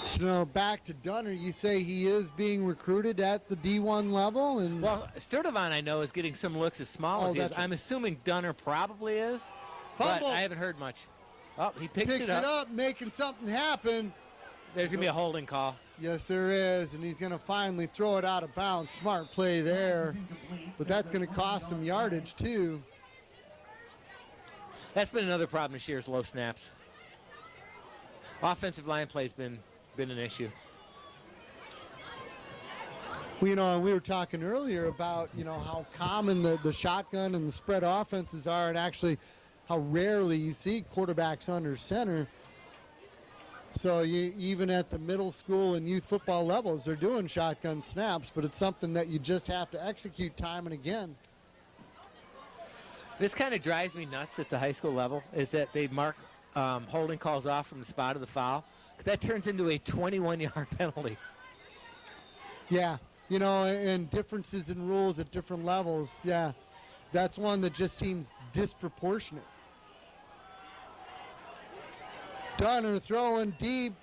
Speaker 1: So back to Dunner, you say he is being recruited at the D1 level? And
Speaker 15: well, Sturdivant, I know, is getting some looks as small as he is. I'm assuming Dunner probably is, but I haven't heard much. Oh, he picks it up,
Speaker 1: making something happen.
Speaker 15: There's going to be a holding call.
Speaker 1: Yes, there is, and he's going to finally throw it out of bounds. Smart play there, but that's going to cost him yardage, too.
Speaker 15: That's been another problem this year is low snaps. Offensive line play's been an issue.
Speaker 1: Well, you know, and we were talking earlier about, you know, how common the shotgun and the spread offenses are, and actually how rarely you see quarterbacks under center. So even at the middle school and youth football levels, they're doing shotgun snaps, but it's something that you just have to execute time and again.
Speaker 15: This kind of drives me nuts at the high school level, is that they mark holding calls off from the spot of the foul. That turns into a 21-yard penalty.
Speaker 1: Yeah, you know, and differences in rules at different levels, yeah, that's one that just seems disproportionate. Dunner throwing deep.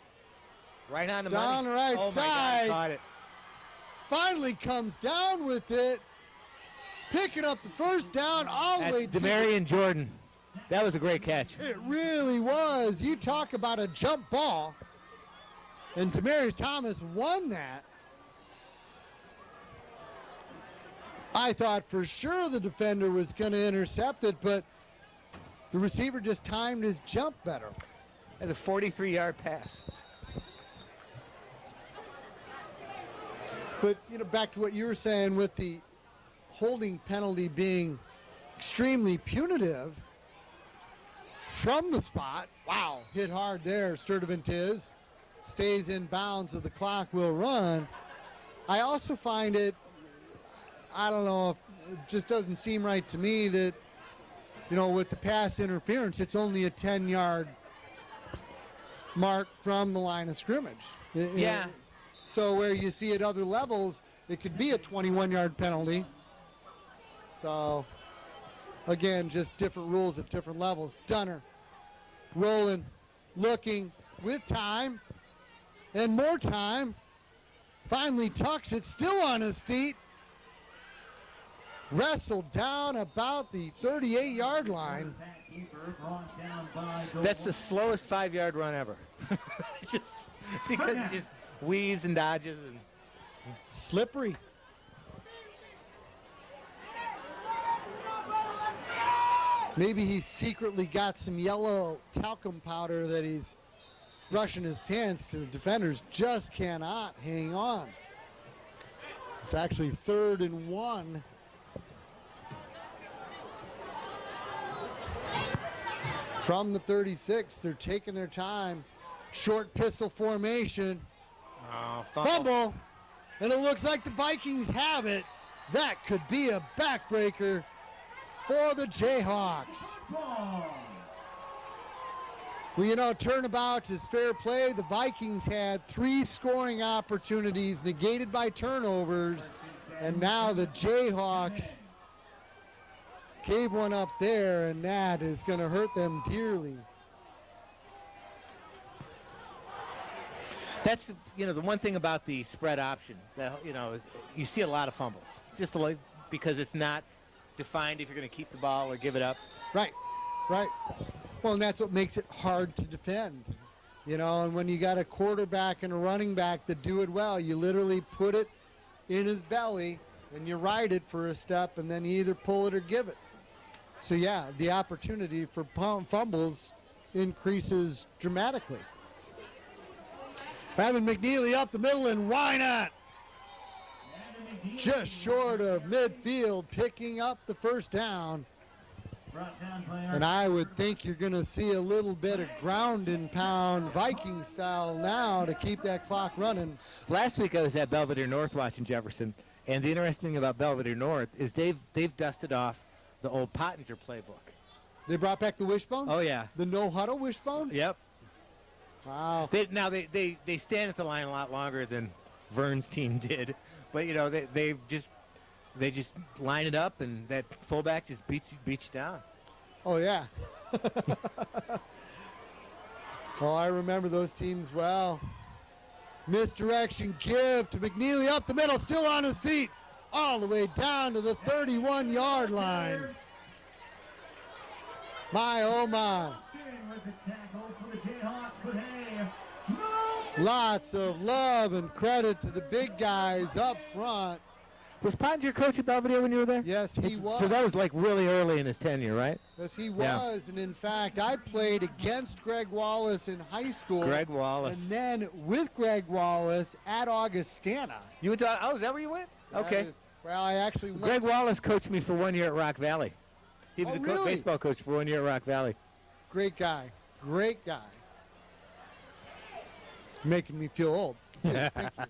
Speaker 15: Right on the
Speaker 1: down
Speaker 15: money.
Speaker 1: the right
Speaker 15: oh
Speaker 1: side.
Speaker 15: My God, caught it.
Speaker 1: Finally comes down with it. Picking up the first down all the way
Speaker 15: to Demarion Jordan. That was a great catch.
Speaker 1: It really was. You talk about a jump ball. And Demaryius Thomas won that. I thought for sure the defender was going to intercept it, but the receiver just timed his jump better.
Speaker 15: That's a 43-yard pass.
Speaker 1: But, you know, back to what you were saying with the holding penalty being extremely punitive from the spot. Wow, hit hard there. Sturdivant stays in bounds, so the clock will run. I also find it, I don't know, it just doesn't seem right to me that, you know, with the pass interference, it's only a 10-yard mark from the line of scrimmage.
Speaker 15: Yeah.
Speaker 1: So where you see at other levels, it could be a 21-yard penalty. So, again, just different rules at different levels. Dunner rolling, looking with time and more time. Finally tucks it, still on his feet. Wrestled down about the 38-yard line.
Speaker 15: That's the slowest 5-yard run ever. Just because he just weaves and dodges and
Speaker 1: slippery. Maybe he's secretly got some yellow talcum powder that he's brushing his pants to. The defenders just cannot hang on. It's actually 3rd and 1. From the 36, they're taking their time. Short pistol formation.
Speaker 15: Oh,
Speaker 1: fumble. And it looks like the Vikings have it. That could be a backbreaker for the J-Hawks. Well, you know, turnabout is fair play. The Vikings had 3 scoring opportunities negated by turnovers, and now the J-Hawks gave one up there, and that is going to hurt them dearly.
Speaker 15: That's, you know, the one thing about the spread option, that, you know, is you see a lot of fumbles, just like because it's not defined if you're going to keep the ball or give it up.
Speaker 1: Right, right. Well, and that's what makes it hard to defend, you know, and when you got a quarterback and a running back that do it well, you literally put it in his belly and you ride it for a step and then you either pull it or give it. So, yeah, the opportunity for fumbles increases dramatically. Evan McNeely up the middle, and why not? Just short of midfield, picking up the first down. And I would think you're going to see a little bit of ground and pound Viking style now to keep that clock running.
Speaker 15: Last week I was at Belvedere North watching Jefferson, and the interesting thing about Belvedere North is they've dusted off the old Pottinger playbook.
Speaker 1: They brought back the wishbone?
Speaker 15: Oh, yeah.
Speaker 1: The no-huddle wishbone?
Speaker 15: Yep.
Speaker 1: Wow.
Speaker 15: They stand at the line a lot longer than Vern's team did, but you know they just line it up, and that fullback just beats you down.
Speaker 1: Oh yeah. Oh, I remember those teams well. Misdirection give to McNeely up the middle, still on his feet, all the way down to the 31-yard line. My oh my. Lots of love and credit to the big guys up front.
Speaker 15: Was Pottinger coach at Belvedere when you were there?
Speaker 1: Yes, he was.
Speaker 15: So that was like really early in his tenure, right?
Speaker 1: Yes, he
Speaker 15: Yeah.
Speaker 1: was. And in fact, I played against Greg Wallace in high school.
Speaker 15: Greg Wallace.
Speaker 1: And then with Greg Wallace at Augustana.
Speaker 15: You went to, oh, is that where you went? Okay.
Speaker 1: Well, I actually went.
Speaker 15: Greg Wallace coached me for 1 year at Rock Valley. He was
Speaker 1: Oh,
Speaker 15: a
Speaker 1: really?
Speaker 15: baseball coach for 1 year at Rock Valley.
Speaker 1: Great guy. Great guy. Making me feel old. Thank you.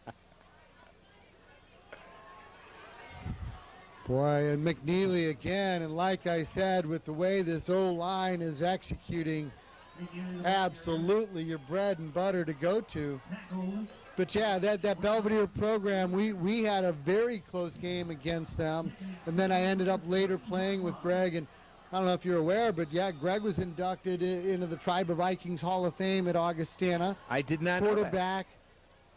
Speaker 1: Boy, and McNeely again, and like I said, with the way this O-line is executing, absolutely your bread and butter to go to. But yeah, that Belvedere program, we had a very close game against them, and then I ended up later playing with Greg, and I don't know if you're aware, but yeah, Greg was inducted into the Tribe of Vikings Hall of Fame at Augustana.
Speaker 15: I did not know that.
Speaker 1: Quarterback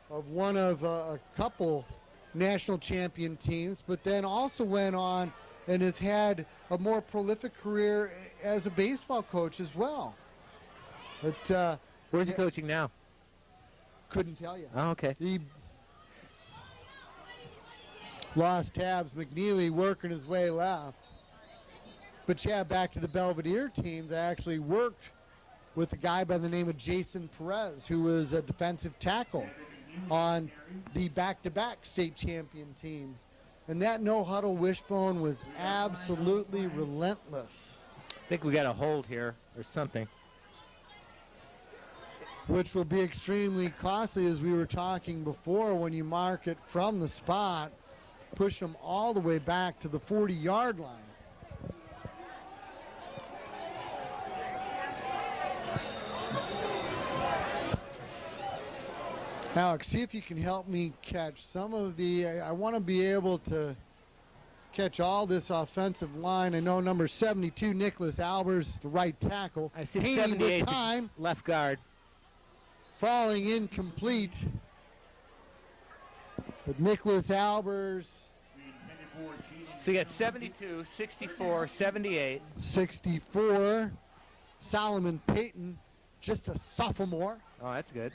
Speaker 1: of one of a couple national champion teams, but then also went on and has had a more prolific career as a baseball coach as well. But
Speaker 15: where's he coaching now?
Speaker 1: Couldn't tell you.
Speaker 15: Oh, okay.
Speaker 1: He lost tabs. McNeely working his way left. But yeah, back to the Belvedere teams. I actually worked with a guy by the name of Jason Perez, who was a defensive tackle on the back-to-back state champion teams. And that no-huddle wishbone was absolutely relentless.
Speaker 15: I think we got a hold here or something.
Speaker 1: Which will be extremely costly, as we were talking before, when you mark it from the spot, push them all the way back to the 40-yard line. Alex, see if you can help me catch some of the, I want to be able to catch all this offensive line. I know number 72, Nicholas Albers, the right tackle.
Speaker 15: I see
Speaker 1: Haney
Speaker 15: 78,
Speaker 1: with time.
Speaker 15: left guard.
Speaker 1: Falling incomplete. But Nicholas Albers.
Speaker 15: So you got 72, 64, 78.
Speaker 1: 64. Solomon Payton, just a sophomore.
Speaker 15: Oh, that's good.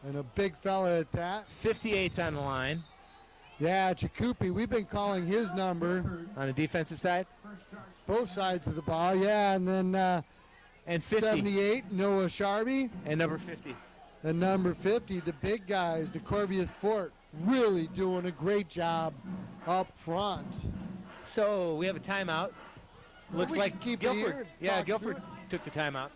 Speaker 1: And a big fella at that.
Speaker 15: 58's on the line.
Speaker 1: Yeah, Jakupi, we've been calling his number.
Speaker 15: On the defensive side?
Speaker 1: Both sides of the ball, yeah. And then
Speaker 15: and 50.
Speaker 1: 78, Noah Sharby.
Speaker 15: And number 50.
Speaker 1: And number 50, the big guys, DeCorvius Fort, really doing a great job up front.
Speaker 15: So we have a timeout. Looks
Speaker 1: we
Speaker 15: like
Speaker 1: can keep it
Speaker 15: Guilford.
Speaker 1: here,
Speaker 15: Yeah,
Speaker 1: talk
Speaker 15: Guilford
Speaker 1: through
Speaker 15: took the timeout.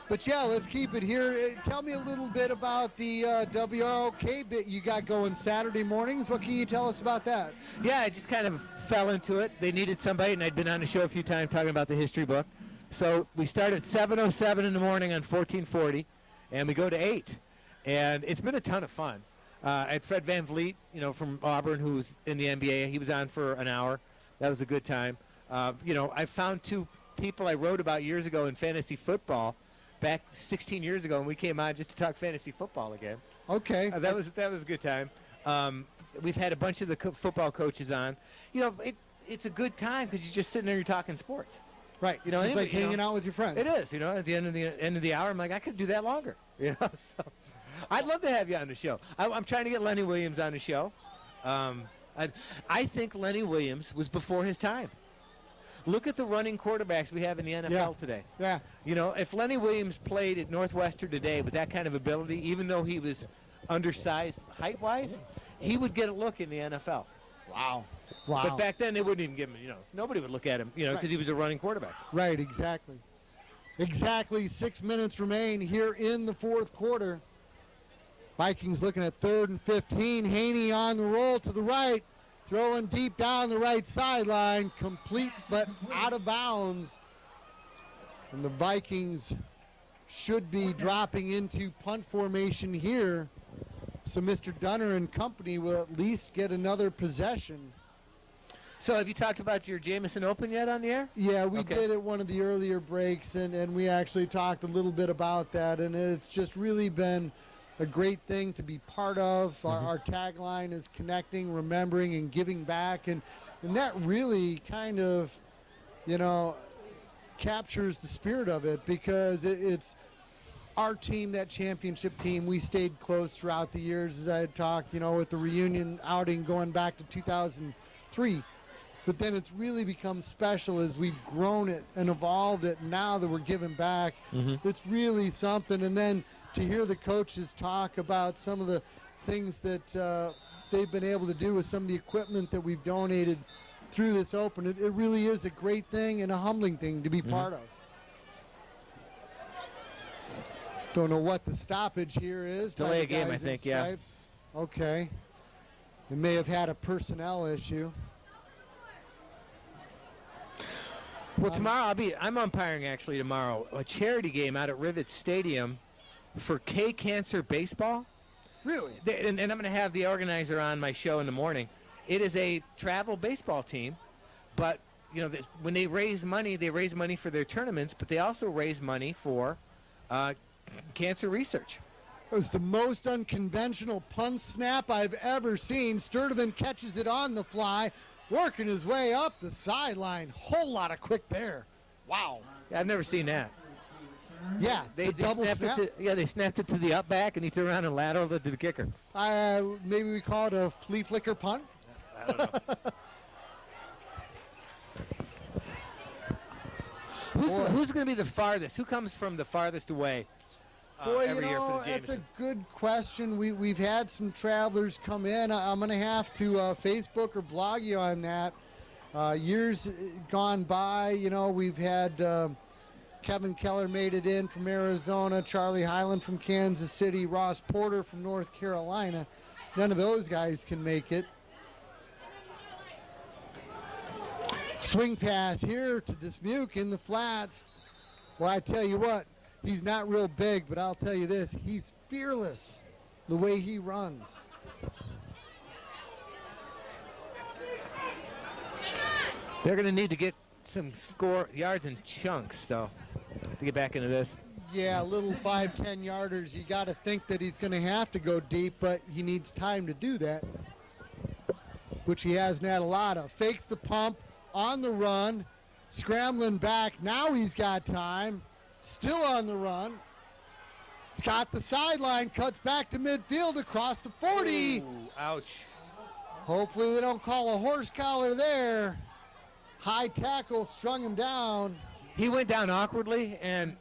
Speaker 1: But yeah, let's keep it here. Tell me a little bit about the WROK bit you got going Saturday mornings. What can you tell us about that?
Speaker 15: Yeah, I just kind of fell into it. They needed somebody, and I'd been on the show a few times talking about the history book. So we start at 7:07 in the morning on 1440, and we go to 8. And it's been a ton of fun. I had Fred Van Vliet, from Auburn, who was in the NBA. He was on for an hour. That was a good time. I found two people I wrote about years ago in fantasy football back 16 years ago, and we came on just to talk fantasy football again.
Speaker 1: Okay.
Speaker 15: That was a good time. We've had a bunch of the football coaches on. It's a good time because you're just sitting there, you're talking sports.
Speaker 1: Right. It's like hanging out with your friends.
Speaker 15: It is. At the end of the hour, I'm like, I could do that longer. So I'd love to have you on the show. I'm trying to get Lenny Williams on the show. I think Lenny Williams was before his time. Look at the running quarterbacks we have in the NFL today.
Speaker 1: Yeah.
Speaker 15: If Lenny Williams played at Northwestern today with that kind of ability, even though he was undersized height-wise, he would get a look in the NFL.
Speaker 1: Wow.
Speaker 15: But back then, they wouldn't even give him, nobody would look at him, because he was a running quarterback.
Speaker 1: Right, exactly. Exactly 6 minutes remain here in the fourth quarter. Vikings looking at 3rd and 15. Haney on the roll to the right. Throwing deep down the right sideline, complete but out of bounds. And the Vikings should be dropping into punt formation here. So Mr. Dunner and company will at least get another possession.
Speaker 15: So have you talked about your Jameson Open yet on the air?
Speaker 1: Yeah, we did at one of the earlier breaks, and we actually talked a little bit about that. And it's just really been a great thing to be part of. Our tagline is connecting, remembering, and giving back. And that really kind of, captures the spirit of it, because it's our team, that championship team, we stayed close throughout the years, as I had talked, with the reunion outing going back to 2003. But then it's really become special as we've grown it and evolved it. Now that we're giving back, it's really something. And then to hear the coaches talk about some of the things that they've been able to do with some of the equipment that we've donated through this Open, it really is a great thing and a humbling thing to be part of. Don't know what the stoppage here is.
Speaker 15: Delay a game, I think, yeah.
Speaker 1: Stripes. Okay. They may have had a personnel issue.
Speaker 15: Well, tomorrow I'm umpiring actually tomorrow, a charity game out at Rivet Stadium for Cancer Baseball.
Speaker 1: Really?
Speaker 15: And I'm going to have the organizer on my show in the morning. It is a travel baseball team, but when they raise money for their tournaments, but they also raise money for cancer research.
Speaker 1: It was the most unconventional punt snap I've ever seen. Sturdivant catches it on the fly, working his way up the sideline. Whole lot of quick there. Wow.
Speaker 15: Yeah, I've never seen that.
Speaker 1: Yeah,
Speaker 15: they
Speaker 1: double
Speaker 15: snapped
Speaker 1: snap.
Speaker 15: they snapped it to the up back, and he turned around and lateraled it to the kicker.
Speaker 1: Maybe we call it a flea flicker punt.
Speaker 15: I don't know. Who's going to be the farthest? Who comes from the farthest away every year for the Jameson?
Speaker 1: That's a good question. We've had some travelers come in. I'm going to have to Facebook or blog you on that. Years gone by, we've had Kevin Keller made it in from Arizona, Charlie Hyland from Kansas City, Ross Porter from North Carolina. None of those guys can make it. Swing pass here to Dismuke in the flats. Well, I tell you what, he's not real big, but I'll tell you this, he's fearless the way he runs.
Speaker 15: They're going to need to get some score yards and chunks, though, to get back into this.
Speaker 1: Yeah, little 5-10 yarders. You got to think that he's going to have to go deep, but he needs time to do that, which he hasn't had a lot of. Fakes the pump on the run, scrambling back. Now he's got time. Still on the run. He's got the sideline, cuts back to midfield across the 40.
Speaker 15: Ooh, ouch.
Speaker 1: Hopefully they don't call a horse collar there. High tackle strung him down.
Speaker 15: He went down awkwardly, and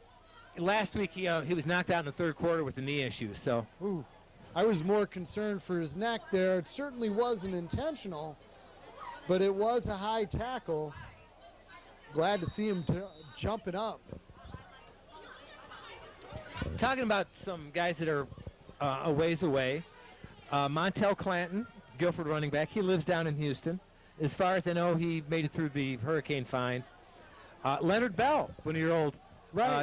Speaker 15: last week he was knocked out in the third quarter with a knee issue. So,
Speaker 1: ooh, I was more concerned for his neck there. It certainly wasn't intentional, but it was a high tackle. Glad to see him jumping up.
Speaker 15: Talking about some guys that are a ways away, Montel Clanton, Guilford running back, he lives down in Houston. As far as I know, he made it through the hurricane fine. Leonard Bell, one of your old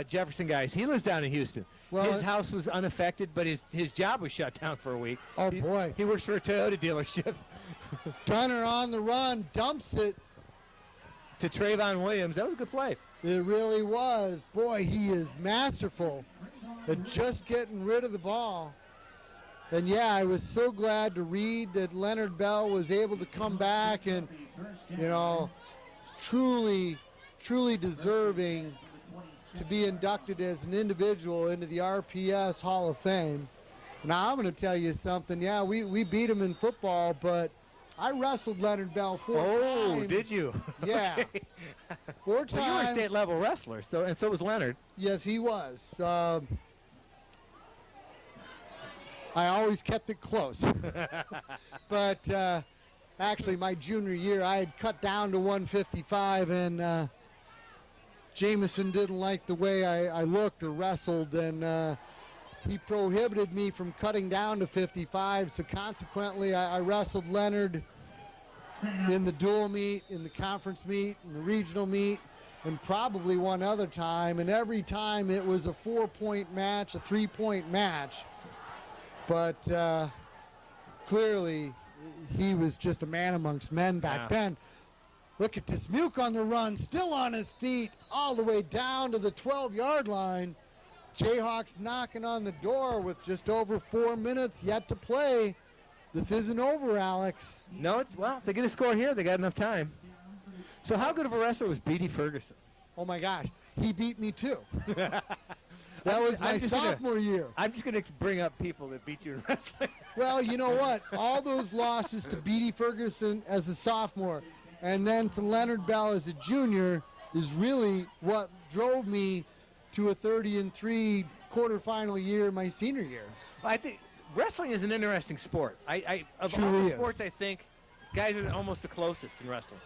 Speaker 15: Jefferson guys, he lives down in Houston. Well, his house was unaffected, but his job was shut down for a week.
Speaker 1: Oh, boy.
Speaker 15: He works for a Toyota dealership.
Speaker 1: Dunner on the run, dumps it
Speaker 15: to Trayvon Williams. That was a good play.
Speaker 1: It really was. Boy, he is masterful at just getting rid of the ball. And, yeah, I was so glad to read that Leonard Bell was able to come back and, truly deserving to be inducted as an individual into the RPS Hall of Fame. Now, I'm going to tell you something. Yeah, we beat him in football, but I wrestled Leonard Bell 4 times.
Speaker 15: Oh, did you?
Speaker 1: Yeah.
Speaker 15: Okay.
Speaker 1: 4 times.
Speaker 15: Well, you were a state-level wrestler, and so was Leonard.
Speaker 1: Yes, he was. I always kept it close. But actually, my junior year, I had cut down to 155, and Jameson didn't like the way I looked or wrestled, and he prohibited me from cutting down to 55, so consequently I wrestled Leonard in the dual meet, in the conference meet, in the regional meet, and probably one other time, and every time it was a 4-point match, a 3-point match. But clearly he was just a man amongst men back then. Look at Dismuke on the run, still on his feet, all the way down to the 12-yard line. J-Hawks knocking on the door with just over 4 minutes yet to play. This isn't over, Alex.
Speaker 15: No, if they get a score here, they got enough time. So how good of a wrestler was Beatty Ferguson?
Speaker 1: Oh, my gosh. He beat me, too. That was my sophomore year.
Speaker 15: I'm just going to bring up people that beat you in wrestling.
Speaker 1: Well, you know what? All those losses to Beatty Ferguson as a sophomore and then to Leonard Bell as a junior is really what drove me to a 30-3 quarterfinal year my senior year.
Speaker 15: Well, I think wrestling is an interesting sport. Of all
Speaker 1: Truly
Speaker 15: the
Speaker 1: is.
Speaker 15: sports, I think guys are almost the closest in wrestling.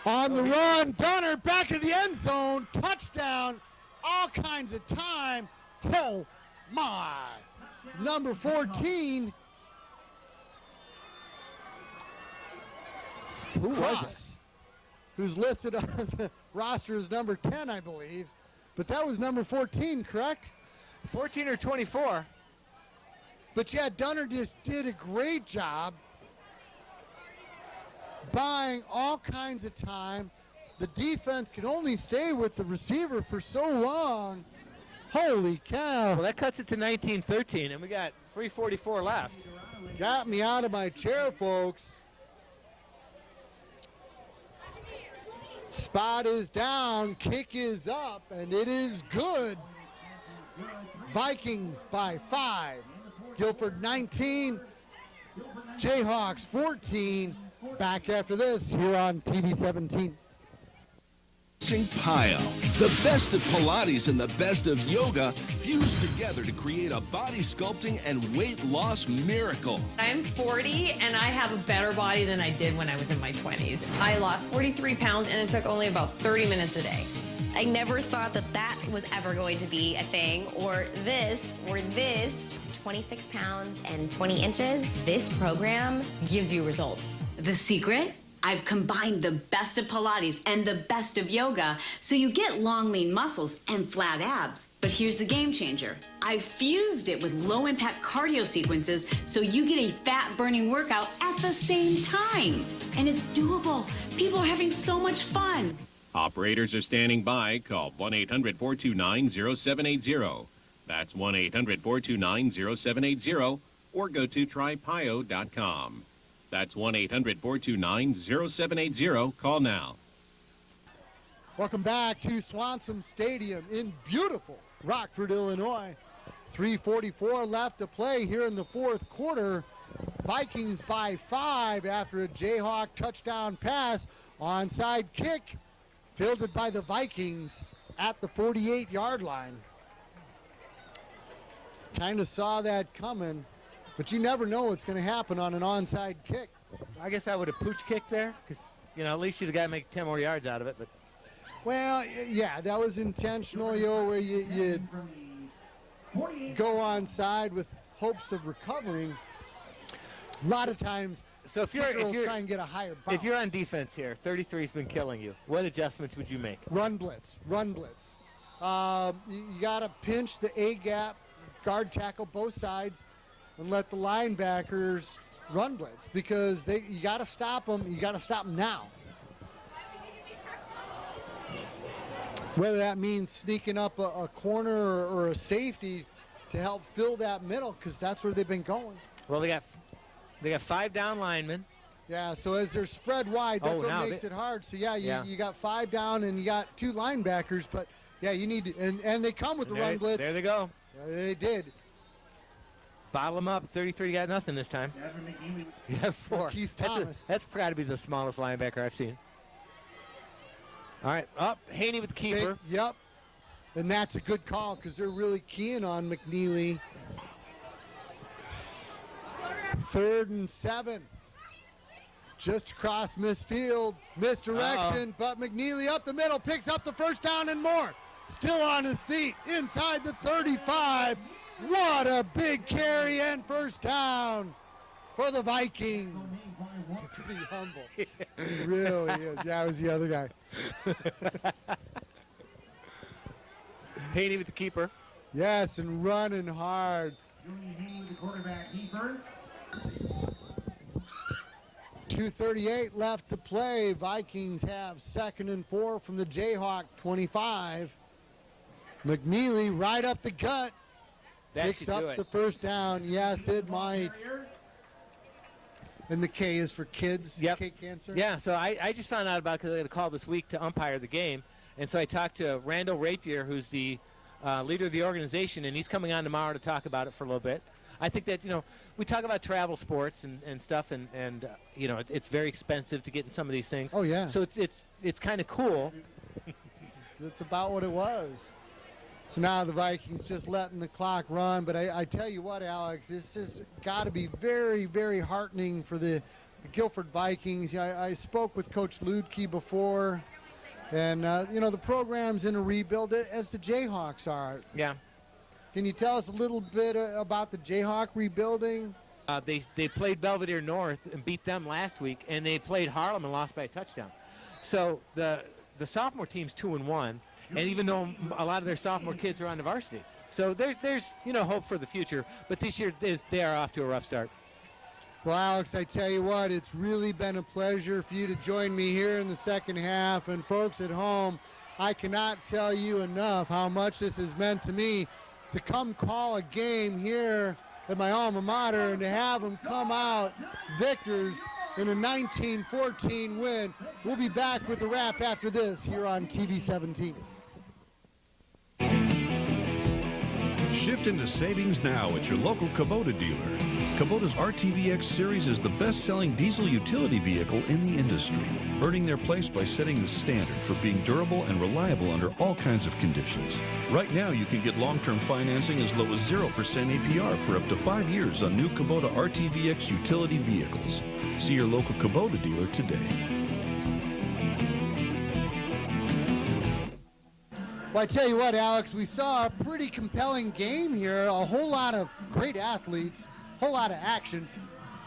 Speaker 1: On the run, Dunner back of the end zone, touchdown, all kinds of time. Oh my! Number 14.
Speaker 15: Who was it?
Speaker 1: Cross, who's listed on the roster as number 10, I believe. But that was number 14, correct?
Speaker 15: 14 or 24.
Speaker 1: But yeah, Dunner just did a great job buying all kinds of time. The defense can only stay with the receiver for so long. Holy cow.
Speaker 15: Well, that cuts it to 19-13, and we got 3:44 left.
Speaker 1: Got me out of my chair, folks. Spot is down, kick is up, and it is good. Vikings by 5. Guilford 19, J-Hawks 14. Back after this here on TV 17.
Speaker 3: Pile. The best of Pilates and the best of yoga fused together to create a body sculpting and weight loss miracle.
Speaker 20: I'm 40 and I have a better body than I did when I was in my 20s. I lost 43 pounds and it took only about 30 minutes a day.
Speaker 21: I never thought that that was ever going to be a thing, or this. 26 pounds and 20 inches. This program gives you results.
Speaker 22: The secret? I've combined the best of Pilates and the best of yoga, so you get long, lean muscles and flat abs. But here's the game changer. I've fused it with low-impact cardio sequences, so you get a fat-burning workout at the same time. And it's doable. People are having so much fun.
Speaker 13: Operators are standing by. Call 1-800-429-0780. That's 1-800-429-0780, or go to trypio.com. That's 1-800-429-0780. Call now.
Speaker 1: Welcome back to Swanson Stadium in beautiful Rockford, Illinois. 3:44 left to play here in the fourth quarter. Vikings by 5 after a Jayhawk touchdown pass. Onside kick fielded by the Vikings at the 48-yard line. Kind of saw that coming, but you never know what's going to happen on an onside kick.
Speaker 15: I guess I would have pooch kicked there, because at least you'd have got to make 10 more yards out of it. But
Speaker 1: well, yeah, that was intentional, where you go onside with hopes of recovering. A lot of times,
Speaker 15: so if you're
Speaker 1: try and get a higher bounce.
Speaker 15: If you're on defense here, 33's been killing you. What adjustments would you make?
Speaker 1: Run blitz. You got to pinch the A gap, guard tackle both sides, and let the linebackers run blitz, because you got to stop them. You got to stop them now. Whether that means sneaking up a corner or a safety to help fill that middle, because that's where they've been going.
Speaker 15: Well, they got 5 down linemen.
Speaker 1: Yeah, so as they're spread wide, that's what makes it hard. So you got 5 down and you got 2 linebackers, but yeah, you need to, and they come with the run blitz.
Speaker 15: There they go.
Speaker 1: Yeah, they did.
Speaker 15: Bottle them up. 33 got nothing this time. You have 4.
Speaker 1: Keith Thomas.
Speaker 15: That's got to be the smallest linebacker I've seen. All right, up. Haney with the keeper.
Speaker 1: Yep. And that's a good call, because they're really keying on McNeely. 3rd and 7. Just across midfield. Misdirection, but McNeely up the middle, picks up the first down and more. Still on his feet, inside the 35. What a big carry and first down for the Vikings. Pretty humble. He really is. Yeah, it was the other guy.
Speaker 15: Haney with the keeper.
Speaker 1: Yes, and running hard.
Speaker 5: The quarterback keeper.
Speaker 1: 2:38 left to play. Vikings have 2nd and 4 from the Jayhawk 25. McNeely right up the gut. Picks up the first down. Yes, it might. And the K is for kids.
Speaker 15: Yep.
Speaker 1: K cancer.
Speaker 15: Yeah, so I just found out about it because I got a call this week to umpire the game. And so I talked to Randall Rapier, who's the leader of the organization, and he's coming on tomorrow to talk about it for a little bit. I think that, we talk about travel sports and stuff, and it's very expensive to get in some of these things.
Speaker 1: Oh, yeah.
Speaker 15: So it's kind of cool.
Speaker 1: That's about what it was. So now the Vikings just letting the clock run. But I tell you what, Alex, it's just got to be very, very heartening for the Guilford Vikings. I spoke with Coach Ludke before, and, the program's in a rebuild, as the J-Hawks are.
Speaker 15: Yeah.
Speaker 1: Can you tell us a little bit about the J-Hawk rebuilding?
Speaker 15: They played Belvedere North and beat them last week, and they played Harlem and lost by a touchdown. So the sophomore team's 2-1, and even though a lot of their sophomore kids are on the varsity, so there's hope for the future. But this year they are off to a rough start.
Speaker 1: Well, Alex, I tell you what, it's really been a pleasure for you to join me here in the second half. And folks at home, I cannot tell you enough how much this has meant to me to come call a game here at my alma mater and to have them come out victors in a 19-14 win. We'll be back with the wrap after this here on TV 17.
Speaker 9: Shift into savings now at your local Kubota dealer. Kubota's RTVX series is the best-selling diesel utility vehicle in the industry, earning their place by setting the standard for being durable and reliable under all kinds of conditions. Right now, you can get long-term financing as low as 0% APR for up to 5 years on new Kubota RTVX utility vehicles. See your local Kubota dealer today.
Speaker 1: Well, I tell you what, Alex, we saw a pretty compelling game here. A whole lot of great athletes, a whole lot of action.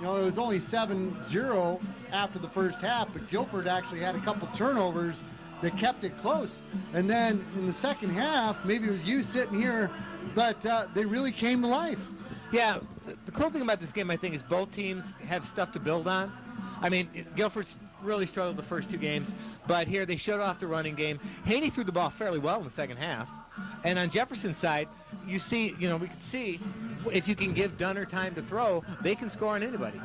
Speaker 1: It was only 7-0 after the first half, but Guilford actually had a couple turnovers that kept it close. And then in the second half, maybe it was you sitting here, but they really came to life.
Speaker 15: Yeah, the cool thing about this game, I think, is both teams have stuff to build on. I mean, Guilford's really struggled the first two games, but here they showed off the running game. Haney threw the ball fairly well in the second half. And on Jefferson's side, we can see if you can give Dunner time to throw, they can score on anybody.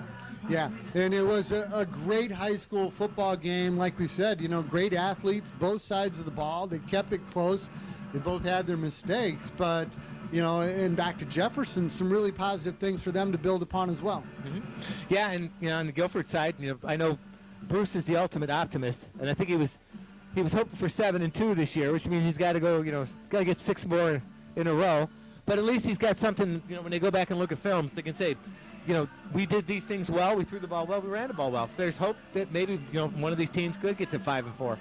Speaker 1: Yeah, and it was a great high school football game. Like we said, great athletes, both sides of the ball. They kept it close. They both had their mistakes, but and back to Jefferson, some really positive things for them to build upon as well.
Speaker 15: Mm-hmm. Yeah, and on the Guilford side, I know Bruce is the ultimate optimist, and I think he was hoping for 7-2 this year, which means he's got to go, got to get 6 more in a row. But at least he's got something, when they go back and look at films, they can say, we did these things well, we threw the ball well, we ran the ball well. So there's hope that maybe, one of these teams could get to 5-4.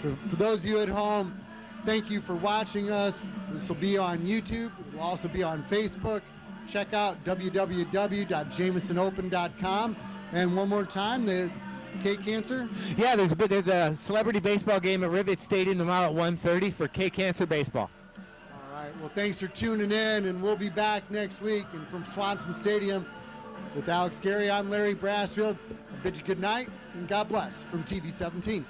Speaker 1: So for those of you at home, thank you for watching us. This will be on YouTube. It will also be on Facebook. Check out www.jamesonopen.com. And one more time, the K-Cancer?
Speaker 15: Yeah, there's a celebrity baseball game at Rivet Stadium tomorrow at 1:30 for K-Cancer baseball.
Speaker 1: All right. Well, thanks for tuning in, and we'll be back next week. And from Swanson Stadium with Alex Gary, I'm Larry Brassfield. I bid you good night, and God bless from TV 17.